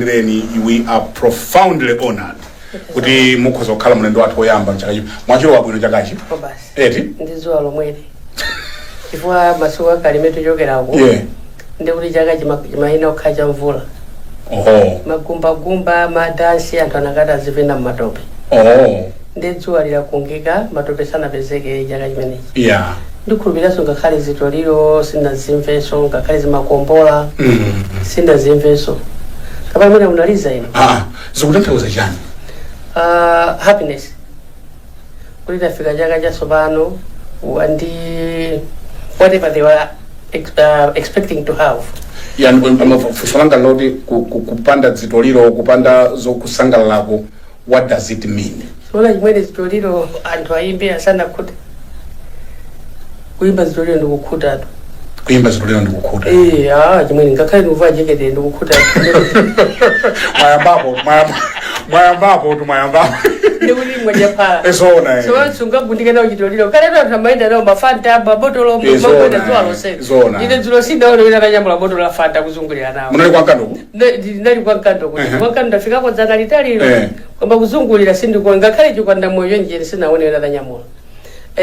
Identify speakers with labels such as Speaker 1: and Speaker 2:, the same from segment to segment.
Speaker 1: We are profoundly honored kuti mukhoza kukhala mlendo wathu oyamba mchaka chino mwachiro wabwino chakachi eti
Speaker 2: ndizuwa lomweli chifukwa masuku akalime tuchokerako ndi kuti chaka chimayina kukhala mvula magumba madansi anthu anakati azipenda mmatope ndi dzuwa lilakungika matope sanapezeke chaka chimenechi ndikhulupiriranso ngakhale zitoliro sindazimvenso ngakhale zimakombola sindazimvenso kapena mwina munaliza ino
Speaker 1: zikutanthauza chani
Speaker 2: happiness kuti tafika chaka chatsopano ndi whatever they were expecting to have
Speaker 1: fusolanga loti kupanda zitoliro kupanda zokusangalalako what does it mean
Speaker 2: sola chimwene zitoliro anthu ayimbe asanakhuta kuimba zitoliro ndikukhuta
Speaker 1: kuimba zitoliro ndikukhuta
Speaker 2: chimwene ngakhale ndikuva jekete ndikukhuta
Speaker 1: mwayambapo
Speaker 2: ndikuti mwajapala
Speaker 1: esona
Speaker 2: so sungagundike nawo chitoliro kale anthu amaenda nawo mafanta mabotolo mabotolo zuwa lonse ine dzulo sindaona wina akanyamula botolo la fanta kuzungulira nawo
Speaker 1: munali kwa nkandoko
Speaker 2: ndinali kwa nkandoko kwa nkandoko ndafikako dzana litaliro kwamba kuzungulira sindikuona ngakhale chikwanda moyo njeni sinaone wina akanyamula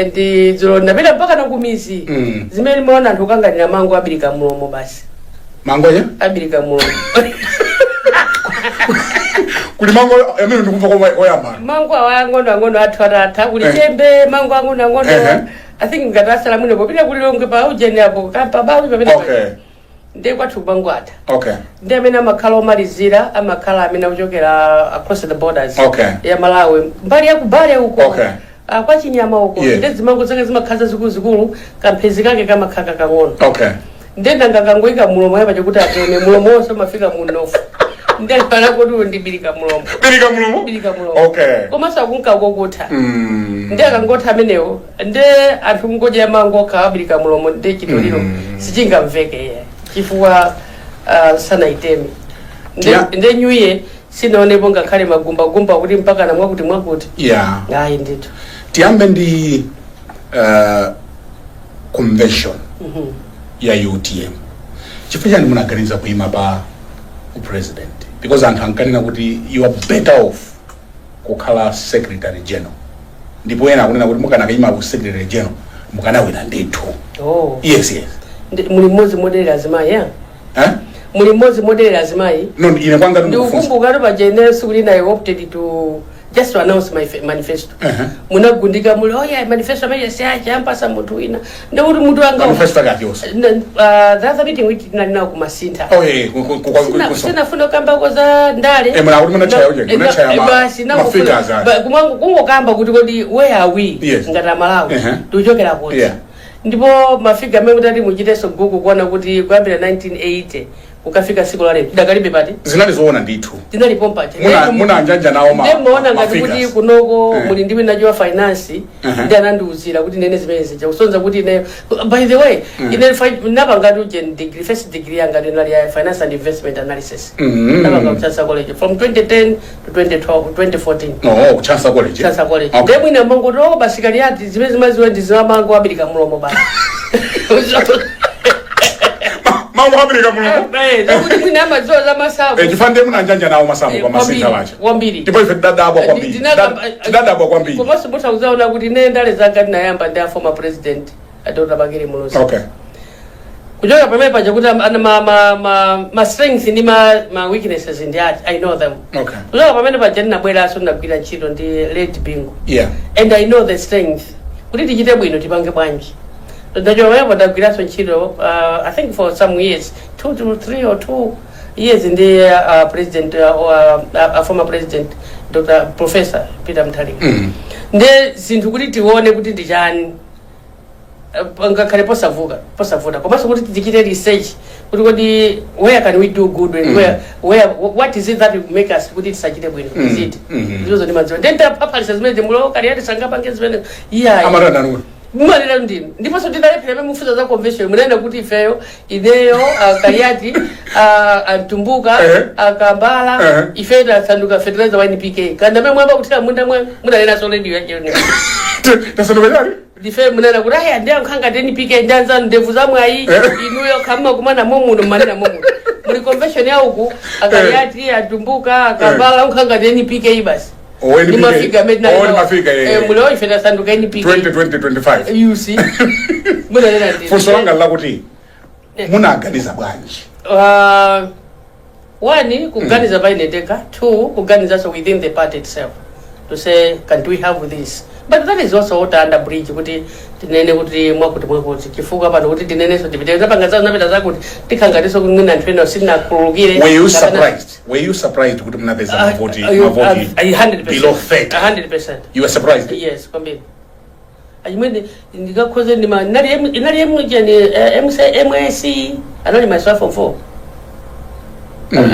Speaker 2: ndi dzulo ndapita mpaka nakumizi zimene maona anthu kanganira mango abirika mulomo basi
Speaker 1: mango ya
Speaker 2: abirika mulomo
Speaker 1: kuli mango amene ndikumva kwa oyamba
Speaker 2: mango angono athu atata kuli chembe mango angono I think ngatasala muno popita kulilonge pa ujeni apo kapa bawo pamene ndi kwathu bangwata ndi amene amakhala omalizira amakhala amene akuchokera across the borders ya Malawi mbali ya kubale uko kwa chinyama uko ndi zimango zake zimakhaza zikulu kamphezi kake kamakhaka kang'ono ndenda ngakangoika mulomo yapa chikuti ateme mulomo wonse mafika munofu ndenda pala kuti ndibirika mulomo koma sakunka kokutha ndi akangotha amenewo ndi anthu ngoja mango kabirika mulomo ndi chitoliro sichingamveke chifukwa sanaiteme ndi nyuye sinaonepo ngakhale magumba kuti mpaka namwakuti ayi ndithu
Speaker 1: tiyambe ndi convention ya UTM chifukwa chani munaganiza kuima pa president because anthu ankanena kuti you are better off kukhala secretary general ndipo ena akunena kuti mukana kaima ku secretary general mukanawina ndithu yes
Speaker 2: muli mmodzi modeli azimayi muli mmodzi modeli azimayi
Speaker 1: no ine kwanga
Speaker 2: ndikumbuka kuti pajene sikuti I opted to just to announce my manifesto munagundika muli manifesto amene siachampasa munthu wina ndikuti munthu anga
Speaker 1: manifesto yakyosa
Speaker 2: the other meeting which tinalina kumasintha sinafuna kukambako za ndale
Speaker 1: mwana kuti munachaya
Speaker 2: kungokamba kuti kodi where are we ngati Malawi tikuchokera kuti ndipo mafiga amene kuti muchiteso Google kuona kuti kuyambira 1980 ukafika siku la leo dakalibe pati
Speaker 1: zinalizoona ndithu
Speaker 2: zinalipompa
Speaker 1: muna njanja nawo
Speaker 2: muona ngati kuti kunoko muli ndimi najua finance ndi anandiuzira kuti nene zimene cha kusonza kuti ne by the way ine napa ngati uje degree first degree yanga ndinali ya finance and investment analysis napa ngati Chansa College from 2010 to 2014
Speaker 1: Chansa College
Speaker 2: ndi mwina mango to basikali ati zimene zimaziwe ndi zimango abirika mulomo basi
Speaker 1: mango abirika mulomo
Speaker 2: kuti mwina amazoza masabu
Speaker 1: chifande muna njanja nawo masabu kwa masintha wacha
Speaker 2: kwambiri
Speaker 1: ndipo ife tidadabwa kwambiri
Speaker 2: koma sibuta uzaona kuti ne ndale zanga ndinayamba ndi former president Dr. Bagere Mulozi kujoka pamene paja kuti ma strengths ndi ma weaknesses ndi I know them kujoka pamene paja ndinabweraso ndinagwira ntchito ndi Late Bingu and I know the strength kuti tichite bwino tipange bwanji ndajoka pamene ndagwiraso ntchito I think for some years 2 to 3 or 2 years ndi president former president Dr. Professor Peter Mutharika ndi zinthu kuti tione kuti ndichani ngakhale posavuta komanso kuti tichite research kuti kodi where can we do good and where what is it that will make us kuti tisachite bwino is it ndizo ndi madziwa ndenta papalisa zimene mulo kali yati sangapange zimene
Speaker 1: amarana nuwe
Speaker 2: mumalira ndini ndipo so ndinalephera mufuza za convention munaenda kuti ifeyo ideyo kayati antumbuka akambala ifeda sanduka fertilizer wa NPK kana mwe mwamba kuti munda mwe munalena so radio yake ni
Speaker 1: tasanduka yari
Speaker 2: dife munana kuti aya ndiye nkhanga NPK ndanza ndevu zamwe ayi inuyo kama kumana momuno manena momuno kuli convention ya huku akayati atumbuka akabala ukhanga NPK basi
Speaker 1: ni
Speaker 2: mafika medna
Speaker 1: mafika
Speaker 2: mulo ifenda sanduka NPK
Speaker 1: 2025
Speaker 2: you see muna nena
Speaker 1: fusolanga la kuti munaganiza bwanji
Speaker 2: one kuganiza baineteka, two kuganiza so within the party itself to say can we have this, but that is also what under bridge kuti tinene kuti mwakuti kifuka pano kuti tinene so divide tapangaza napeta zakuti tikangatiso kunina ntweno sina kulugire.
Speaker 1: Were you surprised kuti mnapeza mavoti 100% below
Speaker 2: 100%.
Speaker 1: You were surprised?
Speaker 2: Yes, kwambeni ajimwende ndikakhoze ndima inali mujani MSc anali myself from 4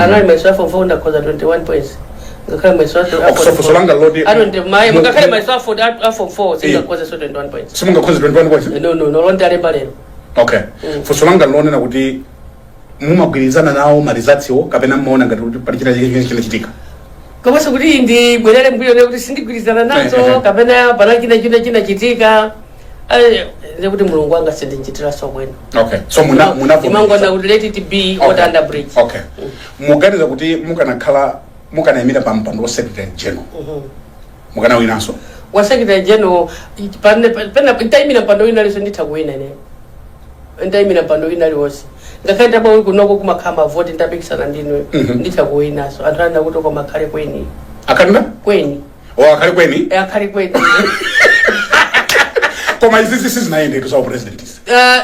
Speaker 2: anali myself from 4 ndakoza 21 points ngakhala myself
Speaker 1: for solanga lodi
Speaker 2: I don't my ngakhala myself for that from 4 singakoza so 21 points
Speaker 1: simungakoza 21 points
Speaker 2: no londe alemba lero.
Speaker 1: Okay. For solanga lone na kuti mumagwirizana nawo marizatio kapena muona ngati kuti pali chinachitika
Speaker 2: kama sikuti ndi bwerere mbuyo ne kuti sindigwirizana nazo kapena panakina chinachitika kuti mulungu wanga sindinchitira so bwino.
Speaker 1: Okay, so muna
Speaker 2: imango na let it be what under bridge.
Speaker 1: Okay. Muganiza kuti mukanaimira pa mpando wa secretary general mukana winaso
Speaker 2: wa secretary general pena itaimira mpando wina leso nditakuwina ine itaimira mpando wina lewosi ngakaenda bawe kunoko kumakhamba vote ndabikisana ndinwe nditakuwina so atanda kuti kwa makhale kweni
Speaker 1: akanda
Speaker 2: kweni
Speaker 1: akhale kweni
Speaker 2: akhale kweni
Speaker 1: koma izi zinaende to president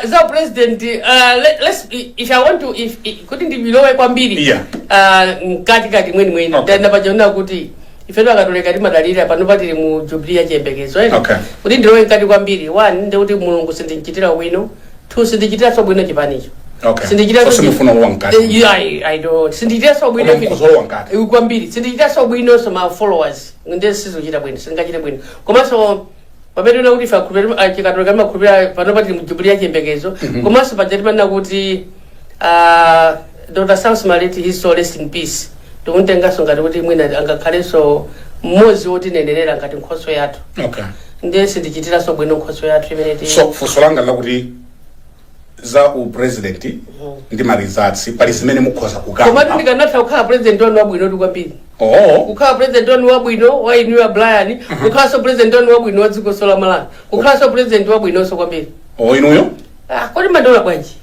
Speaker 2: za president let's if I want to if kuti ndibilowe kwambiri kati mweni ndanda pachona kuti ifedo akatoleka timadalira pano patili mu jubilee ya chiyembekezo kuti ndilowe kati kwambiri one ndi kuti mulungu sindinchitira bwino, two sindinchitira so bwino chipanicho.
Speaker 1: Sindinchitira so simufuna wankati
Speaker 2: I don't sindinchitira so bwino kwambiri sindinchitira so bwino so my followers ndi sizochita bwino singachita bwino komanso pamene una kuti fakubira chikatoleka makubira pano patili mu jubilee ya chiyembekezo komanso pajatimana kuti Dr. Sam Smaleti his soul rest in peace timuntengaso ngati kuti mwina angakhalenso mmozi woti nenenera ngati nkhoso yathu ndiye sindichitiraso bwino nkhoso yathu imene
Speaker 1: so fusolanga la kuti za president ndi marizatsi pali zimene mukhoza kukamba
Speaker 2: koma ndikanatha kukhala president wanu wabwino ndi kwambiri kukhala president wanu wabwino wa inuwa Brian kukhalanso president wanu wabwino wa dziko la Malawi kukhalanso president wabwinonso kwambiri
Speaker 1: inuyo
Speaker 2: kodi mandola bwanji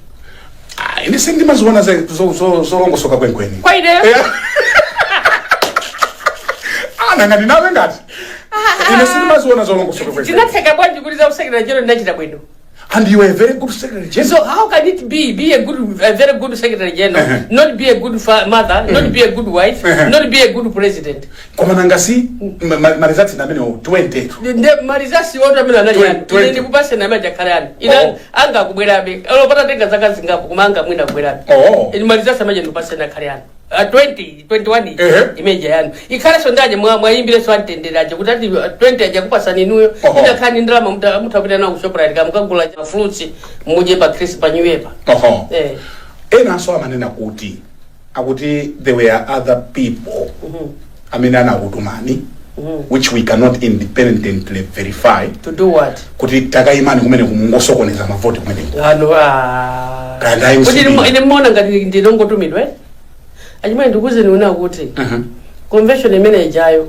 Speaker 1: ini sindi maziona zolongosoka kwenkweni
Speaker 2: kwa ine
Speaker 1: ngati nawe ngati ine sindi maziona zolongosoka kwenkweni
Speaker 2: tinatheka bwanji kuti za secretary general ndachita bwino.
Speaker 1: And you are a very good secretary general.
Speaker 2: So how can it be a very good secretary general, not be a good mother, not be a good wife, not be a good president?
Speaker 1: Koma nangasi marizati na meno 20.
Speaker 2: Nde marizati wote amena nani? Ni kupase na maja karani. Ina anga kubwerabe. Olopata tenga zaka zingapo kumanga mwina kubwerabe. Ni marizati amaje kupase na karani. 21 imeja yanu ikhala sondaje mwayimbire so antenderaje kuti 20 aje kupasa ninuyo ina khani ndrama mutapita na uShoprite kamukagula fruits muje pa Chris pa New Year
Speaker 1: ena so amanena kuti akuti there were other people amena na hutumani which we cannot independently verify
Speaker 2: to do what
Speaker 1: kuti takaimani kumene kumungosokoneza mavoti kumene
Speaker 2: kuti ine mona ngati ndinongotumidwe ajimwe ndikuze niona kuti convention imene ijayo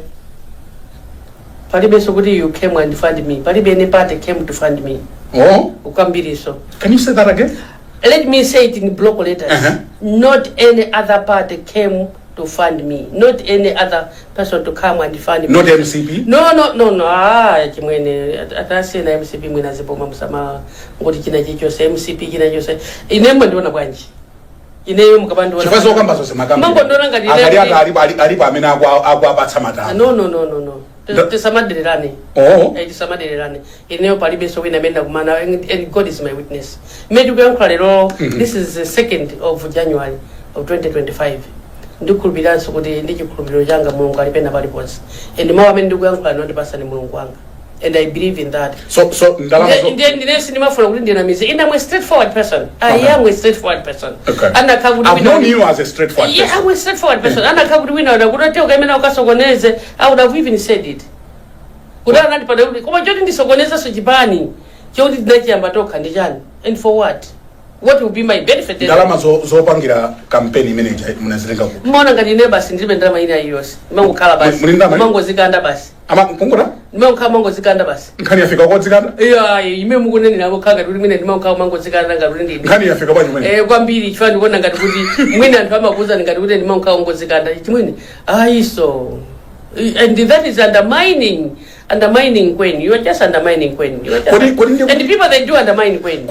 Speaker 2: palibe so kuti you came and fund me palibe any party came to fund me ukambiriso.
Speaker 1: Can you say that again?
Speaker 2: Let me say it in block letters. Not any other party came to fund me, not any other person to come and fund me.
Speaker 1: Not MCP?
Speaker 2: No. Chimwene atasi na MCP mwina zipoma msama ngoti china chicho se MCP china chose inembo ndiona bwanji ineyo mukabandi wana
Speaker 1: chifazo kamba zose makamba
Speaker 2: mambo ndona ngati
Speaker 1: ali pa amene akwabatsa matana
Speaker 2: no tisamadirane tisamadirane ineyo palibe so wina menda kumana and God is my witness made kuyankhula lero this is the 2nd of January of 2025 ndikhulupiranso kuti ndichikhulupiriro changa mulungu alipena paliponse and mawu amene ndikuyankhula no ndipasa ni mulungu wanga and I believe in that.
Speaker 1: So ndalama
Speaker 2: ndinesi ndimafuna kuti ndinamize I'm a straightforward person. I am a straightforward person.
Speaker 1: I've known you as a straightforward person.
Speaker 2: Yeah, I'm a straightforward person. Anakabuti wina kuti ukamena ukasokoneze I would have even said it. Kudana nandi pada kuti koma choti ndisokoneza so chipani choti ndinachiyamba tokha ndichani and for what? what will be my benefit?
Speaker 1: Ndalama zopangira campaign manager munazilenga ku.
Speaker 2: Mbona ngati neighbors ndilibe ndalama ina yose. Mango khala basi. Mango zikanda basi.
Speaker 1: Ama kungura?
Speaker 2: Mango khala mango zikanda basi.
Speaker 1: Nkhani yafika kwa zikanda?
Speaker 2: Yeah, ime mukuneni nabo khaga kuti mwine ndimango khala mango zikanda ngati ndi.
Speaker 1: Nkhani yafika kwa nyumene.
Speaker 2: Kwambiri chifani ndikuona ngati kuti mwine anthu amakuza ngati kuti ndimango khala mango zikanda. Chimwene. So and that is undermining Queen. You are just undermining Queen. And the people they do undermine Queen.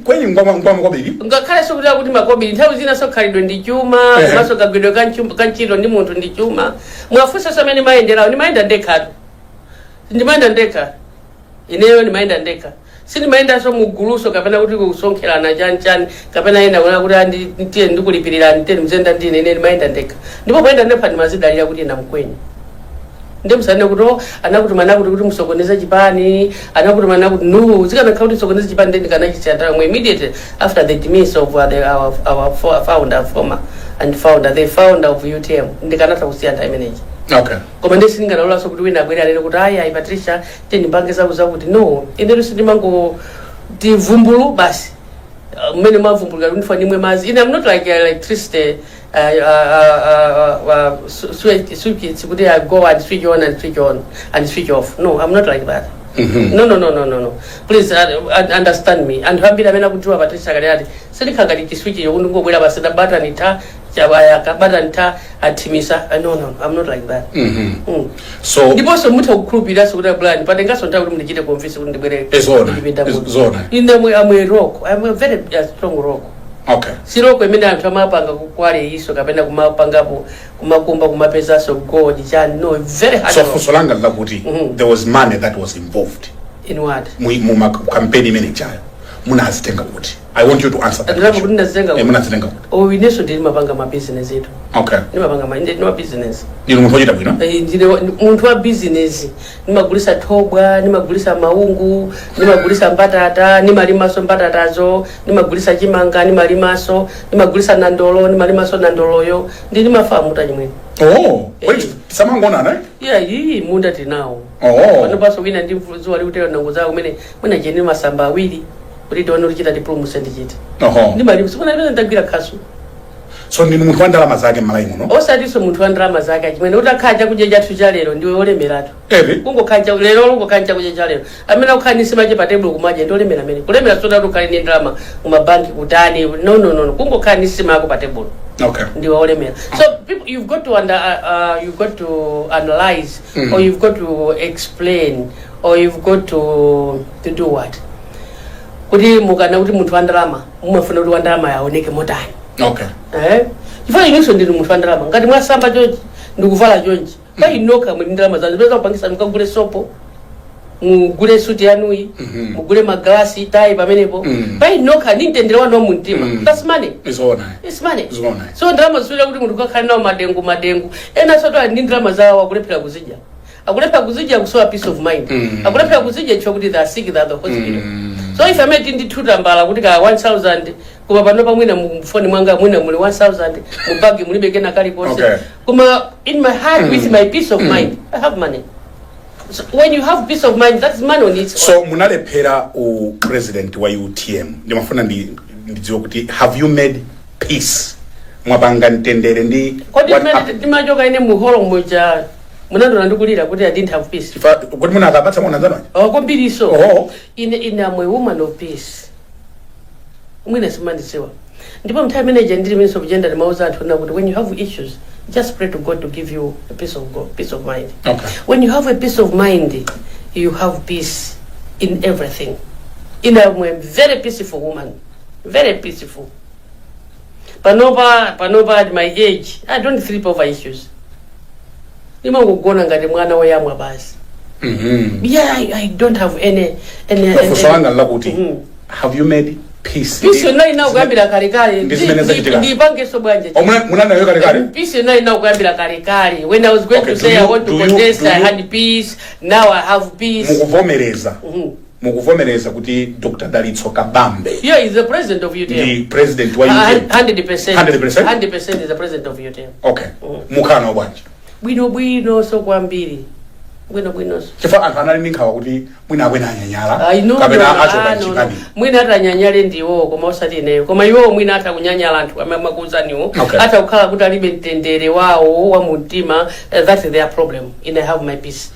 Speaker 1: Queen ngoma kwabiri.
Speaker 2: Ngakhala sokuti kuti makobiri nthawi zina sokhalidwe ndi chuma, maso kagwidwe kanchiro ndi munthu ndi chuma. Mwafusa somene mayendera, ni mayenda ndekha. Ndi mayenda ndekha. Ineyo ni mayenda ndekha. Sini mayenda so muguluso kapena kuti kusonkherana chani kapena ena kuna kuti ndiye ndikulipirira ndite mzenda ndine ine ni mayenda ndekha. Ndipo mayenda ndekha ndi mazidalira kuti ina mkweni. Ndem sana kuto anakuti mana kuti musokoneza chipani anakuti mana kuti no zikana kuti sokoneza chipani then kana chichata immediately after the demise of our founder the founder of UTM ndikana takusiya time manage.
Speaker 1: Okay.
Speaker 2: Koma ndisinga lola so kuti wina gwera lero kuti ayi Patricia teni bangeza kuti no inde rusindi mango divumbulu basi mene mavumbulu kuti nimwe mazi I'm not like electricity switch kuti I go and switch on and switch off. No, I'm not like that. No. Please understand me. And hambira mena kutiwa Patricia kali silikanga switch yokundi ngobwera basi da button ta chabaya ka button ta atimisa. No, I'm not like that.
Speaker 1: So
Speaker 2: ndiponso mutha kukhulupirira so kuti plan but ngaso nthawi kuti ndichite convince kuti ndibwere
Speaker 1: zona
Speaker 2: in the way I'm a rock. I'm a very strong rock.
Speaker 1: Okay.
Speaker 2: Siroko imene anthu amapanga kukwale iso kapena kumapangapo kumakumba kumapeza so God chani no very hard.
Speaker 1: So for solanga lakuti there was money that was involved.
Speaker 2: In what?
Speaker 1: Mu campaign manager. Muna azitenga kuti. I want you to answer that.
Speaker 2: Ndapo kuti ndazenga.
Speaker 1: Muna azitenga kuti.
Speaker 2: Oh, ineso ndili mapanga ma business etu.
Speaker 1: Okay.
Speaker 2: Ni mapanga ma no business.
Speaker 1: Ndili munthu ochita bwino?
Speaker 2: Ndili munthu wa business. Nimagulisa thobwa, nimagulisa maungu, nimagulisa mbatata, nimalimaso mbatatazo, nimagulisa chimanga, nimalimaso, nimagulisa nandolo, nimalimaso nandoloyo. Ndili mafamu tanyimwe.
Speaker 1: Oh, wait, samangona na?
Speaker 2: Yeah, hii munda tinao.
Speaker 1: Oh.
Speaker 2: Wanopaso wina ndimvuzo ali utero nangoza kumene mwina jeni masamba awiri kuti dono lichita diploma sendikiti. Ndimali sifuna ndagwira kasu.
Speaker 1: So ndinu munthu wa ndalama zake malayi muno?
Speaker 2: Osatiso munthu wa ndalama zake chimene utakhaja kujeja thuja lero ndiwe olemeratu. Kungokhaja lero ungokhaja kujeja lero. Amene ukhanisi mache pa table kumaje ndi olemera amene. Kulemera soda ukali ni ndalama kumabanki kutani. No. Kungokhanisi mako pa table.
Speaker 1: Okay.
Speaker 2: Ndiwe olemera. So people you've got to analyze or you've got to explain or you've got to do what? Kuti mukana kuti munthu wa ndalama mumafuna kuti wa ndalama yaoneke motani.
Speaker 1: Okay.
Speaker 2: Chifukwa inenso ndili munthu wa ndalama ngati mwasamba chonchi ndikuvala chonchi painoka mwini ndalama zanji peza kupangisa mukagule sopo mugule suti yanuyi mugule magalasi tayi pamenepo painoka nintendere wanu mumtima. That's money. It's money. So ndalama ziswira kuti munthu kakhale nawo madengu ena soto ali ndi ndalama zawo akulephera kuzidya kusowa peace of mind akulephera kuzidya chifukwa kuti they are sick, they are the hospital. So if I met in the tutambala kuti ka 1000 kuma pano pamwina mufoni mwanga mwina muli 1000 mubagi muli begena kali konse kuma in my heart with my peace of mind I have money. So when you have peace of mind that's money on its
Speaker 1: own. So munalephera u president wa UTM ndimafuna ndidziwa kuti have you made peace mwapanga ntendere ndi
Speaker 2: kodi majoka ine muholo moja munando ndikulira kuti I didn't have peace.
Speaker 1: Kuti muna akapatsa mwana nzano?
Speaker 2: Kwambiri so. In a woman of peace. Mwina simandisewa. Ndipo mtime manager ndiri minister of gender mauza anthu na kuti when you have issues just pray to God to give you a peace of mind.
Speaker 1: Okay.
Speaker 2: When you have a peace of mind you have peace in everything. I'm a very peaceful woman. Very peaceful. Panopa at my age I don't trip over issues. Nimangogona ngati mwana woyamwa basi. Yeah, I don't have any
Speaker 1: have you made peace?
Speaker 2: Peace na ugambira kale ndipange so bwanje.
Speaker 1: Munana yo kale?
Speaker 2: Peace na ugambira kale. When I was going to say I want to contest I had peace, now I have peace.
Speaker 1: Mukuvomereza kuti Dr. Dalitso Kabambe.
Speaker 2: Yeah, he's the president of UTM.
Speaker 1: The president wa UTM.
Speaker 2: 100%.
Speaker 1: 100%
Speaker 2: is the president of UTM.
Speaker 1: Okay. Mukana wanje.
Speaker 2: Bwino so kwambiri. bwino
Speaker 1: chifukwa anthu anali ndi nkhawa kuti mwina akwena anyanyala
Speaker 2: no,
Speaker 1: kapena achoka chipani
Speaker 2: mwina atanyanyale ndiwo koma osati ineyo koma iwo mwina atakunyanyala anthu amakuuzaniwo atakukhala kuti alibe mtendere wawo wa mumtima. That's their problem. I have my peace.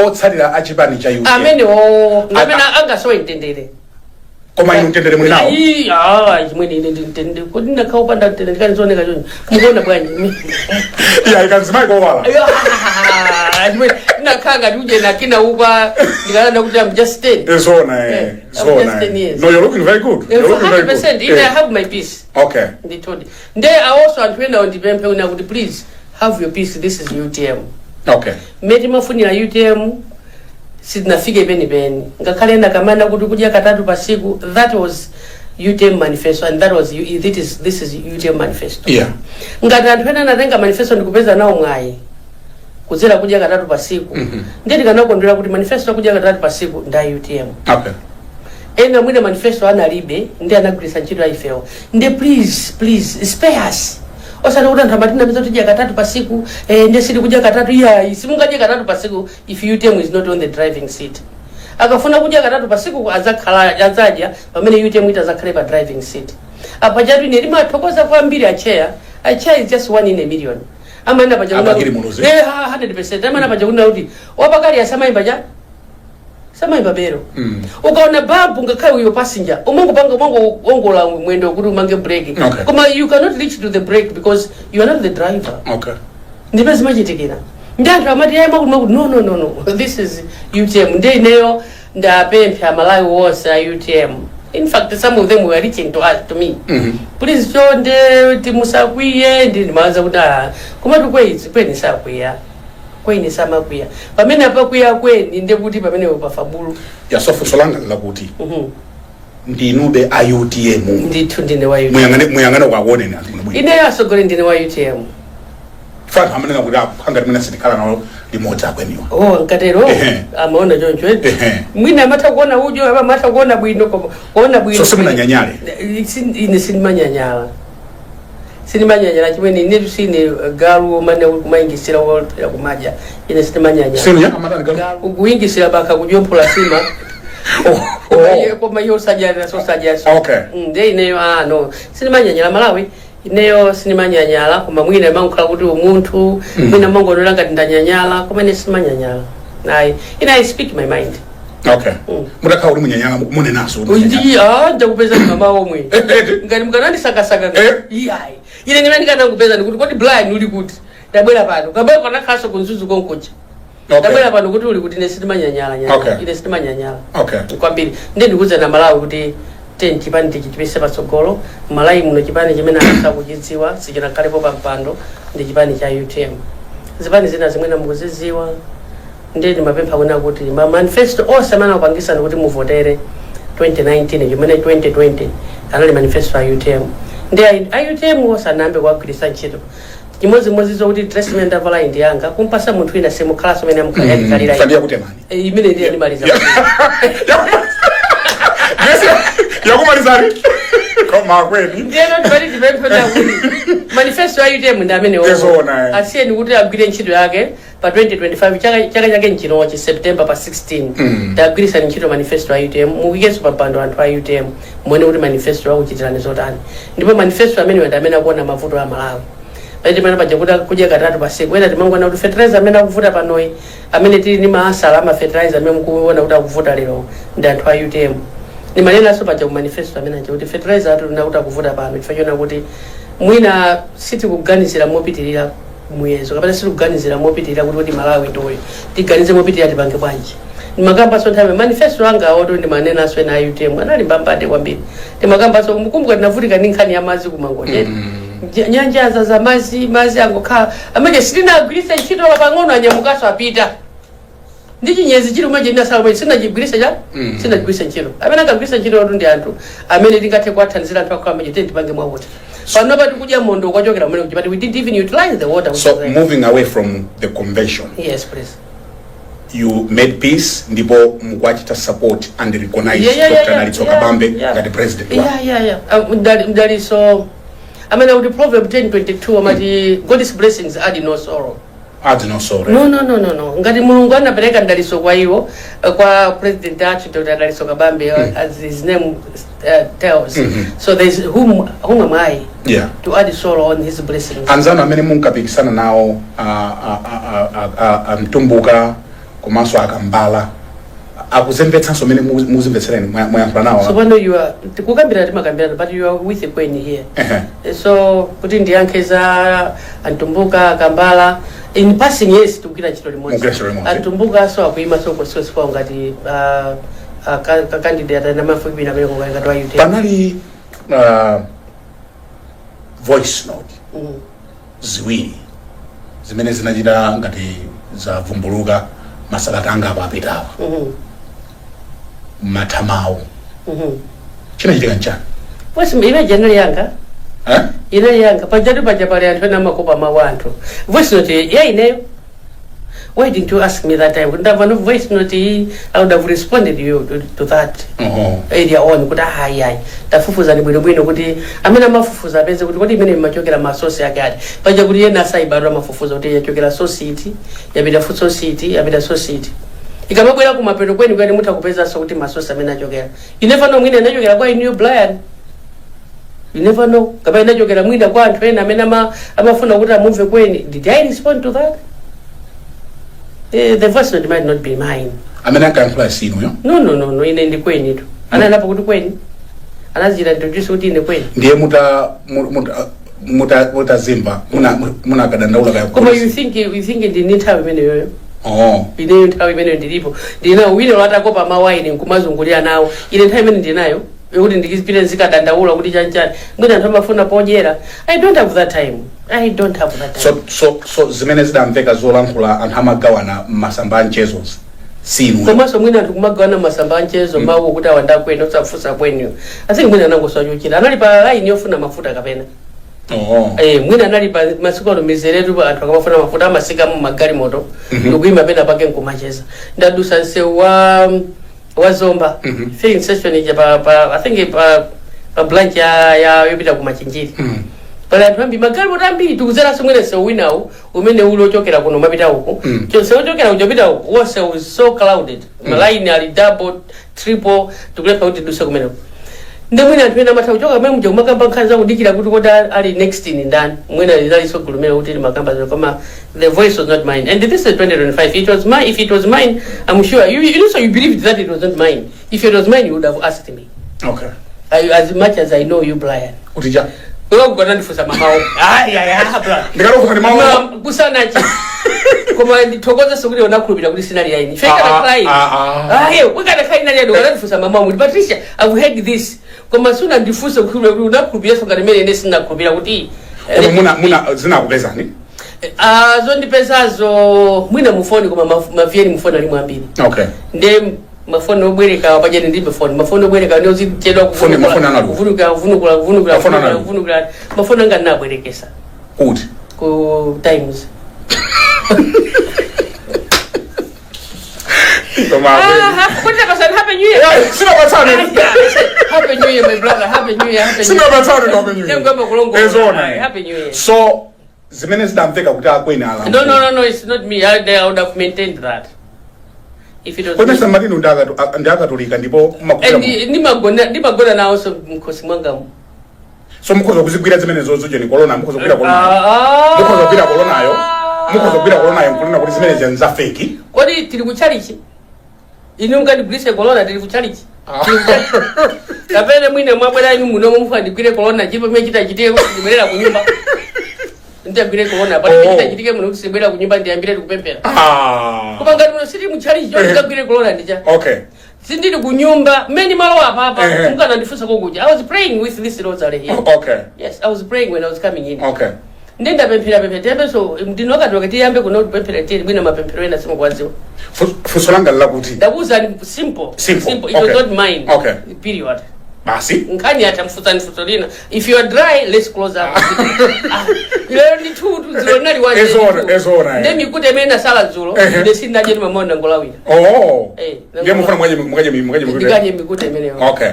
Speaker 1: Otsatira achipani cha UTM
Speaker 2: amene angasowe mtendere
Speaker 1: koma inu mtendere muli nawo
Speaker 2: chimwene ine ndimtendere kuti ndakhala upanda mtendere kanizioneka chonyi mukuona bwanji
Speaker 1: ikanzimayi kowala
Speaker 2: chimwene ndakhala ngati uje nakina ukwa ndikalanda kuti I'm just 10.
Speaker 1: Zona. No, you're looking very good. You're looking very good.
Speaker 2: 100%. I have my peace.
Speaker 1: Okay.
Speaker 2: Nditodi. Nde also antwenda ondipempe una kuti please have your peace. This is UTM.
Speaker 1: Okay.
Speaker 2: Meti mafunira UTM sinafike penipeni. Ngakhale ndakamana kuti kudya katatu pasiku. That was UTM manifesto and that was this is UTM manifesto.
Speaker 1: Yeah.
Speaker 2: Ngati antwenda natenga manifesto ndikupeza nawo mwayi. Kuzera kudya katatu pasiku. Ndeti kanakondwera kuti manifesto kudya katatu pasiku nda UTM.
Speaker 1: Okay.
Speaker 2: Ena mwina manifesto analibe ndi anagulisa ntchito ifewo. Nde please spare us. Osana kuti anthu amatina peza kudya katatu pasiku nde sili kudya katatu simungadye katatu pasiku if UTM is not on the driving seat. Akafuna kudya katatu pasiku azadya pamene UTM itazakhale pa driving seat. Apa chatu ine limathokoza kwambiri a chair is just 1 in a million. Amana pajaguna 100%. Amana pajaguna kuti wapakali asamayimba ja samayimba bero. Ukaona babu ngakhale uyo passenger umongo ongola mwendo kuti umange brake. Koma you cannot reach to the brake because you are not the driver.
Speaker 1: Okay.
Speaker 2: Ndipezi machitikira. Ndanthu amati no. This is UTM. Nde ineyo ndapempha Malawi wonse a UTM. In fact, some of them were reaching to me. Please chonde timusakwiye ndimaza kuti kumatu kwezi kweni sakwiya. Kweni samakwiya. Pamene apakwiya kweni nde kuti pamene upafabulu.
Speaker 1: Yasofu solanga lakuti. Ndinube a UTM.
Speaker 2: Ndithu ndine wa UTM.
Speaker 1: Muyangana kwaone ni anthu munabwino.
Speaker 2: Ine asogole ndine wa UTM.
Speaker 1: Fana hamene kuti hanga limene sitikhala nawo limodzi akweniwa.
Speaker 2: Nkatero amaona choncho mwina amata kuona ujo amata kuona bwino kuona bwino.
Speaker 1: So simunanyanyale.
Speaker 2: Ine sinimanyanyala chimene ine tusine galu mane kumayingisira wopera kumaja ine sinimanyanyala.
Speaker 1: Sinya amata galu.
Speaker 2: Kuyingisira baka kujompula sima. Koma yo sajja so sajja.
Speaker 1: Okay.
Speaker 2: Nde ineyo no sinimanyanyala Malawi. Ineyo sinimanyanyala koma mwina mankhala kuti umuntu mwina mango ndolanga ndanyanyala koma ine sinimanyanyala. I speak my mind.
Speaker 1: Okay. Mudakha uri munyanyala mune naso.
Speaker 2: Ndakupeza mama omwe. Ngati mkanandi sakasaka. Ine nimene ndikupeza ndikuti kodi blind uli kuti. Ndabwera pano. Kabwe kana khaso kunzuzu konkocha. Ndabwera pano kuti uli kuti ine sinimanyanyala nyanya. Ine sinimanyanyala.
Speaker 1: Okay.
Speaker 2: Kwambiri. Ndikuza na Malawi kuti chipani tichipese patsogolo Malawi muno chipani chimene akuchidziwa sichinakhalepo pa mpando ndi chipani cha UTM. Zipani zina zimene mukuzidziwa ndeni mapempha kuna kuti manifesto osamana upangisana kuti muvotere 2019 chimene 2020 anali manifesto ya UTM. Ndi UTM osanambe kwagwirisa ntchito chimodzimodzi zokuti dressment avala indi yanga kumpasa munthu ina semukhala somene amukhalira
Speaker 1: Fabia kuti mani
Speaker 2: imene ndi animaliza
Speaker 1: yakumalizari koma kweni
Speaker 2: ndiyeno tibali tipemphera kuti manifesto ya UTM ndi amene asiyeni kuti agwire ntchito yake pa 2025 chaka chake nchinochi September pa 16 tagwirisa ntchito manifesto ya UTM mukikenso pa mpando anthu a UTM muone kuti manifesto akuchitirani zotani ndipo manifesto amene ndi amene akuona mavuto a Malawi pati mana paja kudya katatu pasiku ena timangona kuti fertilizer amene akuvuta panoyi amene tili ni maasala ama fertilizer amene mukuona kuti akuvuta lero ndi anthu a UTM. Ni manena so paja ku manifesto amene kuti fertilizer atuna kuti akuvuta pano chifanyona kuti mwina siti kuganizira mopitirira muyezo kapena siti kuganizira mopitirira kuti Malawi ndoyo tiganize mopitirira tipange bwanji. Ni makamba so nthawe manifesto anga oto ndi manena so na UTM anali mbambande kwambiri. Ni makamba so mukumbuka tinavutika ndi nkhani ya mazi kumangondeni. Nyanja za mazi angokhala amene sitinagwirisa ntchito pang'ono anyamukaso apita. Ndichi nyezi chiri umaje ndasala sinajigwirisa ja sinajigwirisa ntchito amene akagwirisa ntchito ndi anthu amene tingathe kwathanizira anthu akho amaje tipange mwakuti pano pati kudya mondo kwachokera mune kuti but we didn't even utilize the water.
Speaker 1: So moving away from the convention,
Speaker 2: yes please,
Speaker 1: you made peace ndipo mkwachita support and recognize Dr. Nalitso Kabambe ngati president.
Speaker 2: Ndali so amene kuti Proverbs 10:22 amati God's blessings add no sorrow.
Speaker 1: adino sore
Speaker 2: no ngati mulungu anapereka ndaliso kwa iwo kwa president athu Dr. Daliso Kabambe as his name tells so there's whom am I to add sorrow on his blessings.
Speaker 1: Anzana amene munkapikisana nawo Mtumbuka komanso Akambala akuzemvetsanso mene muzimvetsereni mwayankhula nawo
Speaker 2: so pano you are kukambira timakambirana but you are with the queen here so kuti ndiyankheza Mtumbuka Akambala in passing yes tukira chito limodzi Mtumbuka so akuima so kwa ngati candidate na mafubira bele kwa ngati wa UTM
Speaker 1: panali voice note ziwiri zimene zinachita ngati za vumbuluka masabata anga apapitawa matamawo chinachitika nchani
Speaker 2: wesi ine general yanga ine yanga pajatu pajapale anthu ena makopa mawu anthu voice note ineyo. Why didn't you ask me that time? Wouldn't have no voice note. I would have responded to you to that area on. Kuta hai. Tafufuza ni bwino kuti amena mafufuza beze kuti mene machokera masosi agadi. Paja kuti yena sai barua mafufuza kuti yachokera society, yabida food society, yabida society. Ikamabwera ku mapeto kweni kwani mutakupeza so kuti masosi amena achokera. You never know mwine anachokera kwa New Blind. You never know. Kaba anachokera mwina kwa anthu ena amena amafuna kuti amumve kweni. Did I respond to that? The voice note might not be mine.
Speaker 1: Amena kanfla sinu yo?
Speaker 2: No, ine ndi kweni tu. Analapo kuti kweni. Anazira introduce kuti ine kweni.
Speaker 1: Ndiye muta zimba. Muna kadandaula kaya
Speaker 2: koma you think ndi nithawi imene yoyo. Ine nthawi imene ndilipo. Ndina wine watakopa mawaini nkumazungulia nawo. Ine nthawi imene ndinayo. Yekuti ndikizipire zikadandaula kuti chanchani. Mwina anthu amafuna pojera. I don't have that time.
Speaker 1: So zimene zidamveka zolankhula anthu amagawana masamba anchezo sinu.
Speaker 2: Komanso mwina anthu kumagawana masamba anchezo mawu kuti awanda kwenu osafusa kwenu. Asi mwina anangoswachuchira. Anali pa line yofuna mafuta kapena. Mwina anali pa masikolo mizeretu anthu akamafuna mafuta amasika mu magari moto. Ndikuima pena pake nkumacheza. Ndadusa nse wa Zomba. Filling session ija I think pa branch ya yobita kumachinjiri. Pala anthu ambi magari motambi tukuzera somwene se winawo umene ulo chokera kuno mapita huko. Se ochokera kujapita huko was so clouded. Line ali double triple tukulepa kuti duse kumene. Ndemwina anthu ena matha kuchoka mwe mje makamba nkhanza kudikira kuti koda ali next in ndani. Mwina ali so gulumena kuti makamba koma the voice was not mine. And this is 2025. It was mine. If it was mine, I'm sure you also you believed that it was not mine. If it was mine, you would have asked me.
Speaker 1: Okay.
Speaker 2: As much as I know you, Brian.
Speaker 1: Utija.
Speaker 2: Wewe ngona ndifusa mamao. Bra.
Speaker 1: Ndikalo kwa mamao.
Speaker 2: Kusana chi. Koma nditokoza sokuri onakulubira kuti sinali yaini. Feka na cry. Hey, we gotta cry nali ndikona ndifusa mamao. Patricia, I've heard this. Koma suna ndifusa kulubira kuti unakulubira sokari mene nesina kulubira kuti.
Speaker 1: Muna zina kupeza ni?
Speaker 2: Zo ndipezazo mwina mufoni koma mavieni mufoni ali mwambiri.
Speaker 1: Okay.
Speaker 2: Nde mafoni obwereka pajani ndibe phone mafoni obwereka ndio zitedwa
Speaker 1: kufuna
Speaker 2: vunukula mafoni anga nabwerekesa
Speaker 1: kuti
Speaker 2: ku times What happy new year? Happy new year, my brother. Happy new year. Happy new year.
Speaker 1: So zimene zidamveka kuti akwena ala.
Speaker 2: No, it's not me. I would have maintained that. If it was
Speaker 1: Kuna samari ndaka tulika ndipo
Speaker 2: makuta ndimagona nawo so mkosi mwanga
Speaker 1: so mukozo kuzigwira zimene zozo ni corona mukozo kwira corona yo mukozo kwira corona yo kulina kuti zimene zanza fake
Speaker 2: kodi tili kuchalichi inunga ndibulise corona tili kuchalichi kapene mwine mwabwera inu muno mufandi kwire corona chipo mechita chiteko ndibwerera kunyumba ndiyambire kuona pali chita chitike muno kusibwera kunyumba ndiyambire kupempera kuba ngati muno siti muchali cho ndikagwire corona ndija
Speaker 1: okay
Speaker 2: sindili kunyumba meni malo apa mungana ndifusa kokuja I was praying with this rosary here
Speaker 1: okay
Speaker 2: yes I was praying when I was coming in
Speaker 1: okay
Speaker 2: ndenda pempera tembe so ndinoka tokati yambe kuno pempera tiri bwina mapempero ena simu kwaziwa
Speaker 1: fusolanga la kuti
Speaker 2: ndabuza simple it was not mine
Speaker 1: okay
Speaker 2: period
Speaker 1: basi
Speaker 2: nkani atamfuta nifutolina if you are dry let's close up lero ndi 2 nali wanje
Speaker 1: ezona
Speaker 2: ndemi kuti mena sala zulo ndesinda je mamona ngolawira
Speaker 1: nge mufuna mwaje
Speaker 2: ndikaje mikuti mene
Speaker 1: okay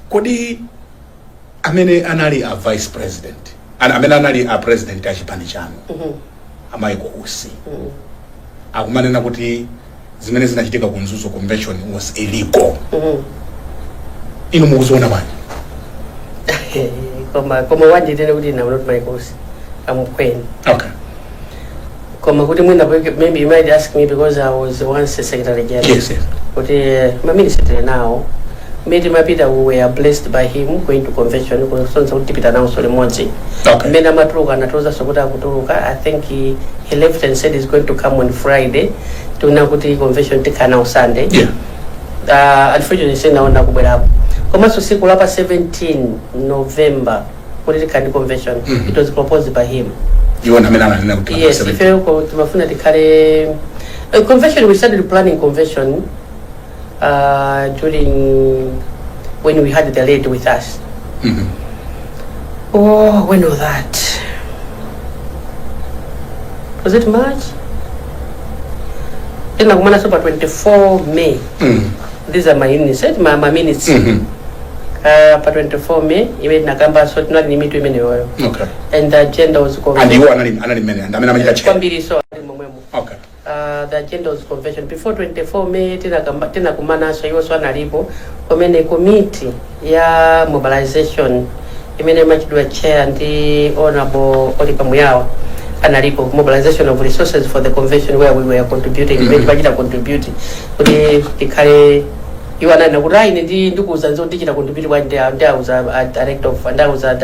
Speaker 1: kodi amene anali a vice president amene anali a president a chipani chanu Michael Usi akumanena kuti zimene zinachitika ku Mzuzu convention was illegal. Inu mukuziona bwanji?
Speaker 2: Koma wanje tena kuti na not Michael Usi. I'm Queen.
Speaker 1: Okay.
Speaker 2: Koma kuti mwina maybe you might ask me because I was once a secretary general.
Speaker 1: Yes.
Speaker 2: Kuti my minister now made my Peter we were blessed by him going to convention because kuti Peter now so limodzi.
Speaker 1: Okay.
Speaker 2: Mena matuluka anatoza sokuta kutuluka. I think he left and said he's going to come on Friday to na kuti convention tika now Sunday.
Speaker 1: Yeah.
Speaker 2: Unfortunately say naona kubwera hapo. Koma so siku lapa 17 November political convention. It was proposed by him.
Speaker 1: You want to kuti
Speaker 2: yes, if you go to mafuna tikale convention, we started planning convention during when we had the lady with us. Oh, when was that? Was it March? Then I'm about 24 May. These are my minutes. My minutes. Pa 24 May, even Nakamba so not limit women.
Speaker 1: Okay.
Speaker 2: And the agenda was
Speaker 1: convention. And you are not many. And I'm not
Speaker 2: so
Speaker 1: okay.
Speaker 2: The agenda was convention before 24 May. Tena kumana so hiyo swana lipo. Komene committee ya mobilization. Imene machidwa chair ndi honorable Oliver Muyawa. Analipo mobilization of resources for the convention where we were contributing. We were contributing. Kuti tikale you are na kurai ndi ndikuza nzo ndichita contribute kwa ndia uza director of ndia uza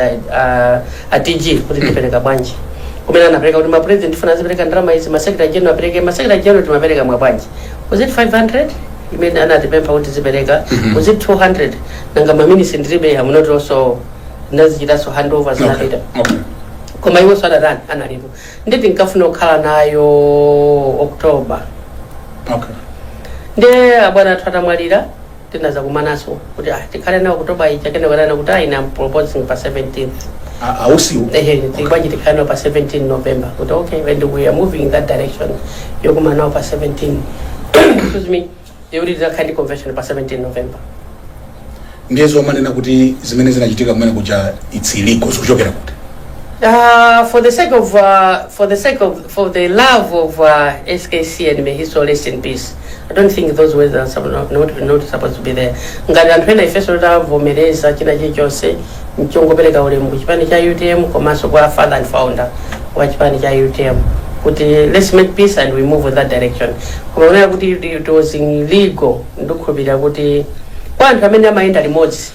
Speaker 2: a DG kuti tipeleka bwanji kumena napeleka kuti ma president funa zipeleka drama hizi ma secretary general apeleke ma secretary general timapeleka mwa bwanji was it 500 imene ana depempa kuti zipeleka was it 200 nanga ma ministry ndiribe have not also nazichita so handovers na later
Speaker 1: okay
Speaker 2: koma iwo sada run analipo nditi nkafuna ukhala nayo October
Speaker 1: okay
Speaker 2: nde abwana twatamwalira tinaza kumanaso kuti tikale na October ichakene wana kuti ina proposing pa 17th
Speaker 1: ausi
Speaker 2: tikwaji tikale pa 17 November but okay when we are moving in that direction yokuma now pa 17 excuse me they will do kind convention pa 17 November
Speaker 1: ndezo manena kuti zimene zinachitika kumene kuja it's illegal kuchokera kuti
Speaker 2: for the love of SKC and may his soul rest in peace. I don't think those words are not supposed to be there. Ngati anthu ena ifeso tavomereza china chilichonse mchongopereka ulemu chipani cha UTM komanso kwa father and founder wa chipani cha UTM kuti let's make peace and we move in that direction. Koma unaona kuti it was illegal ndikukhulupirira kuti kwa anthu amene amayenda limodzi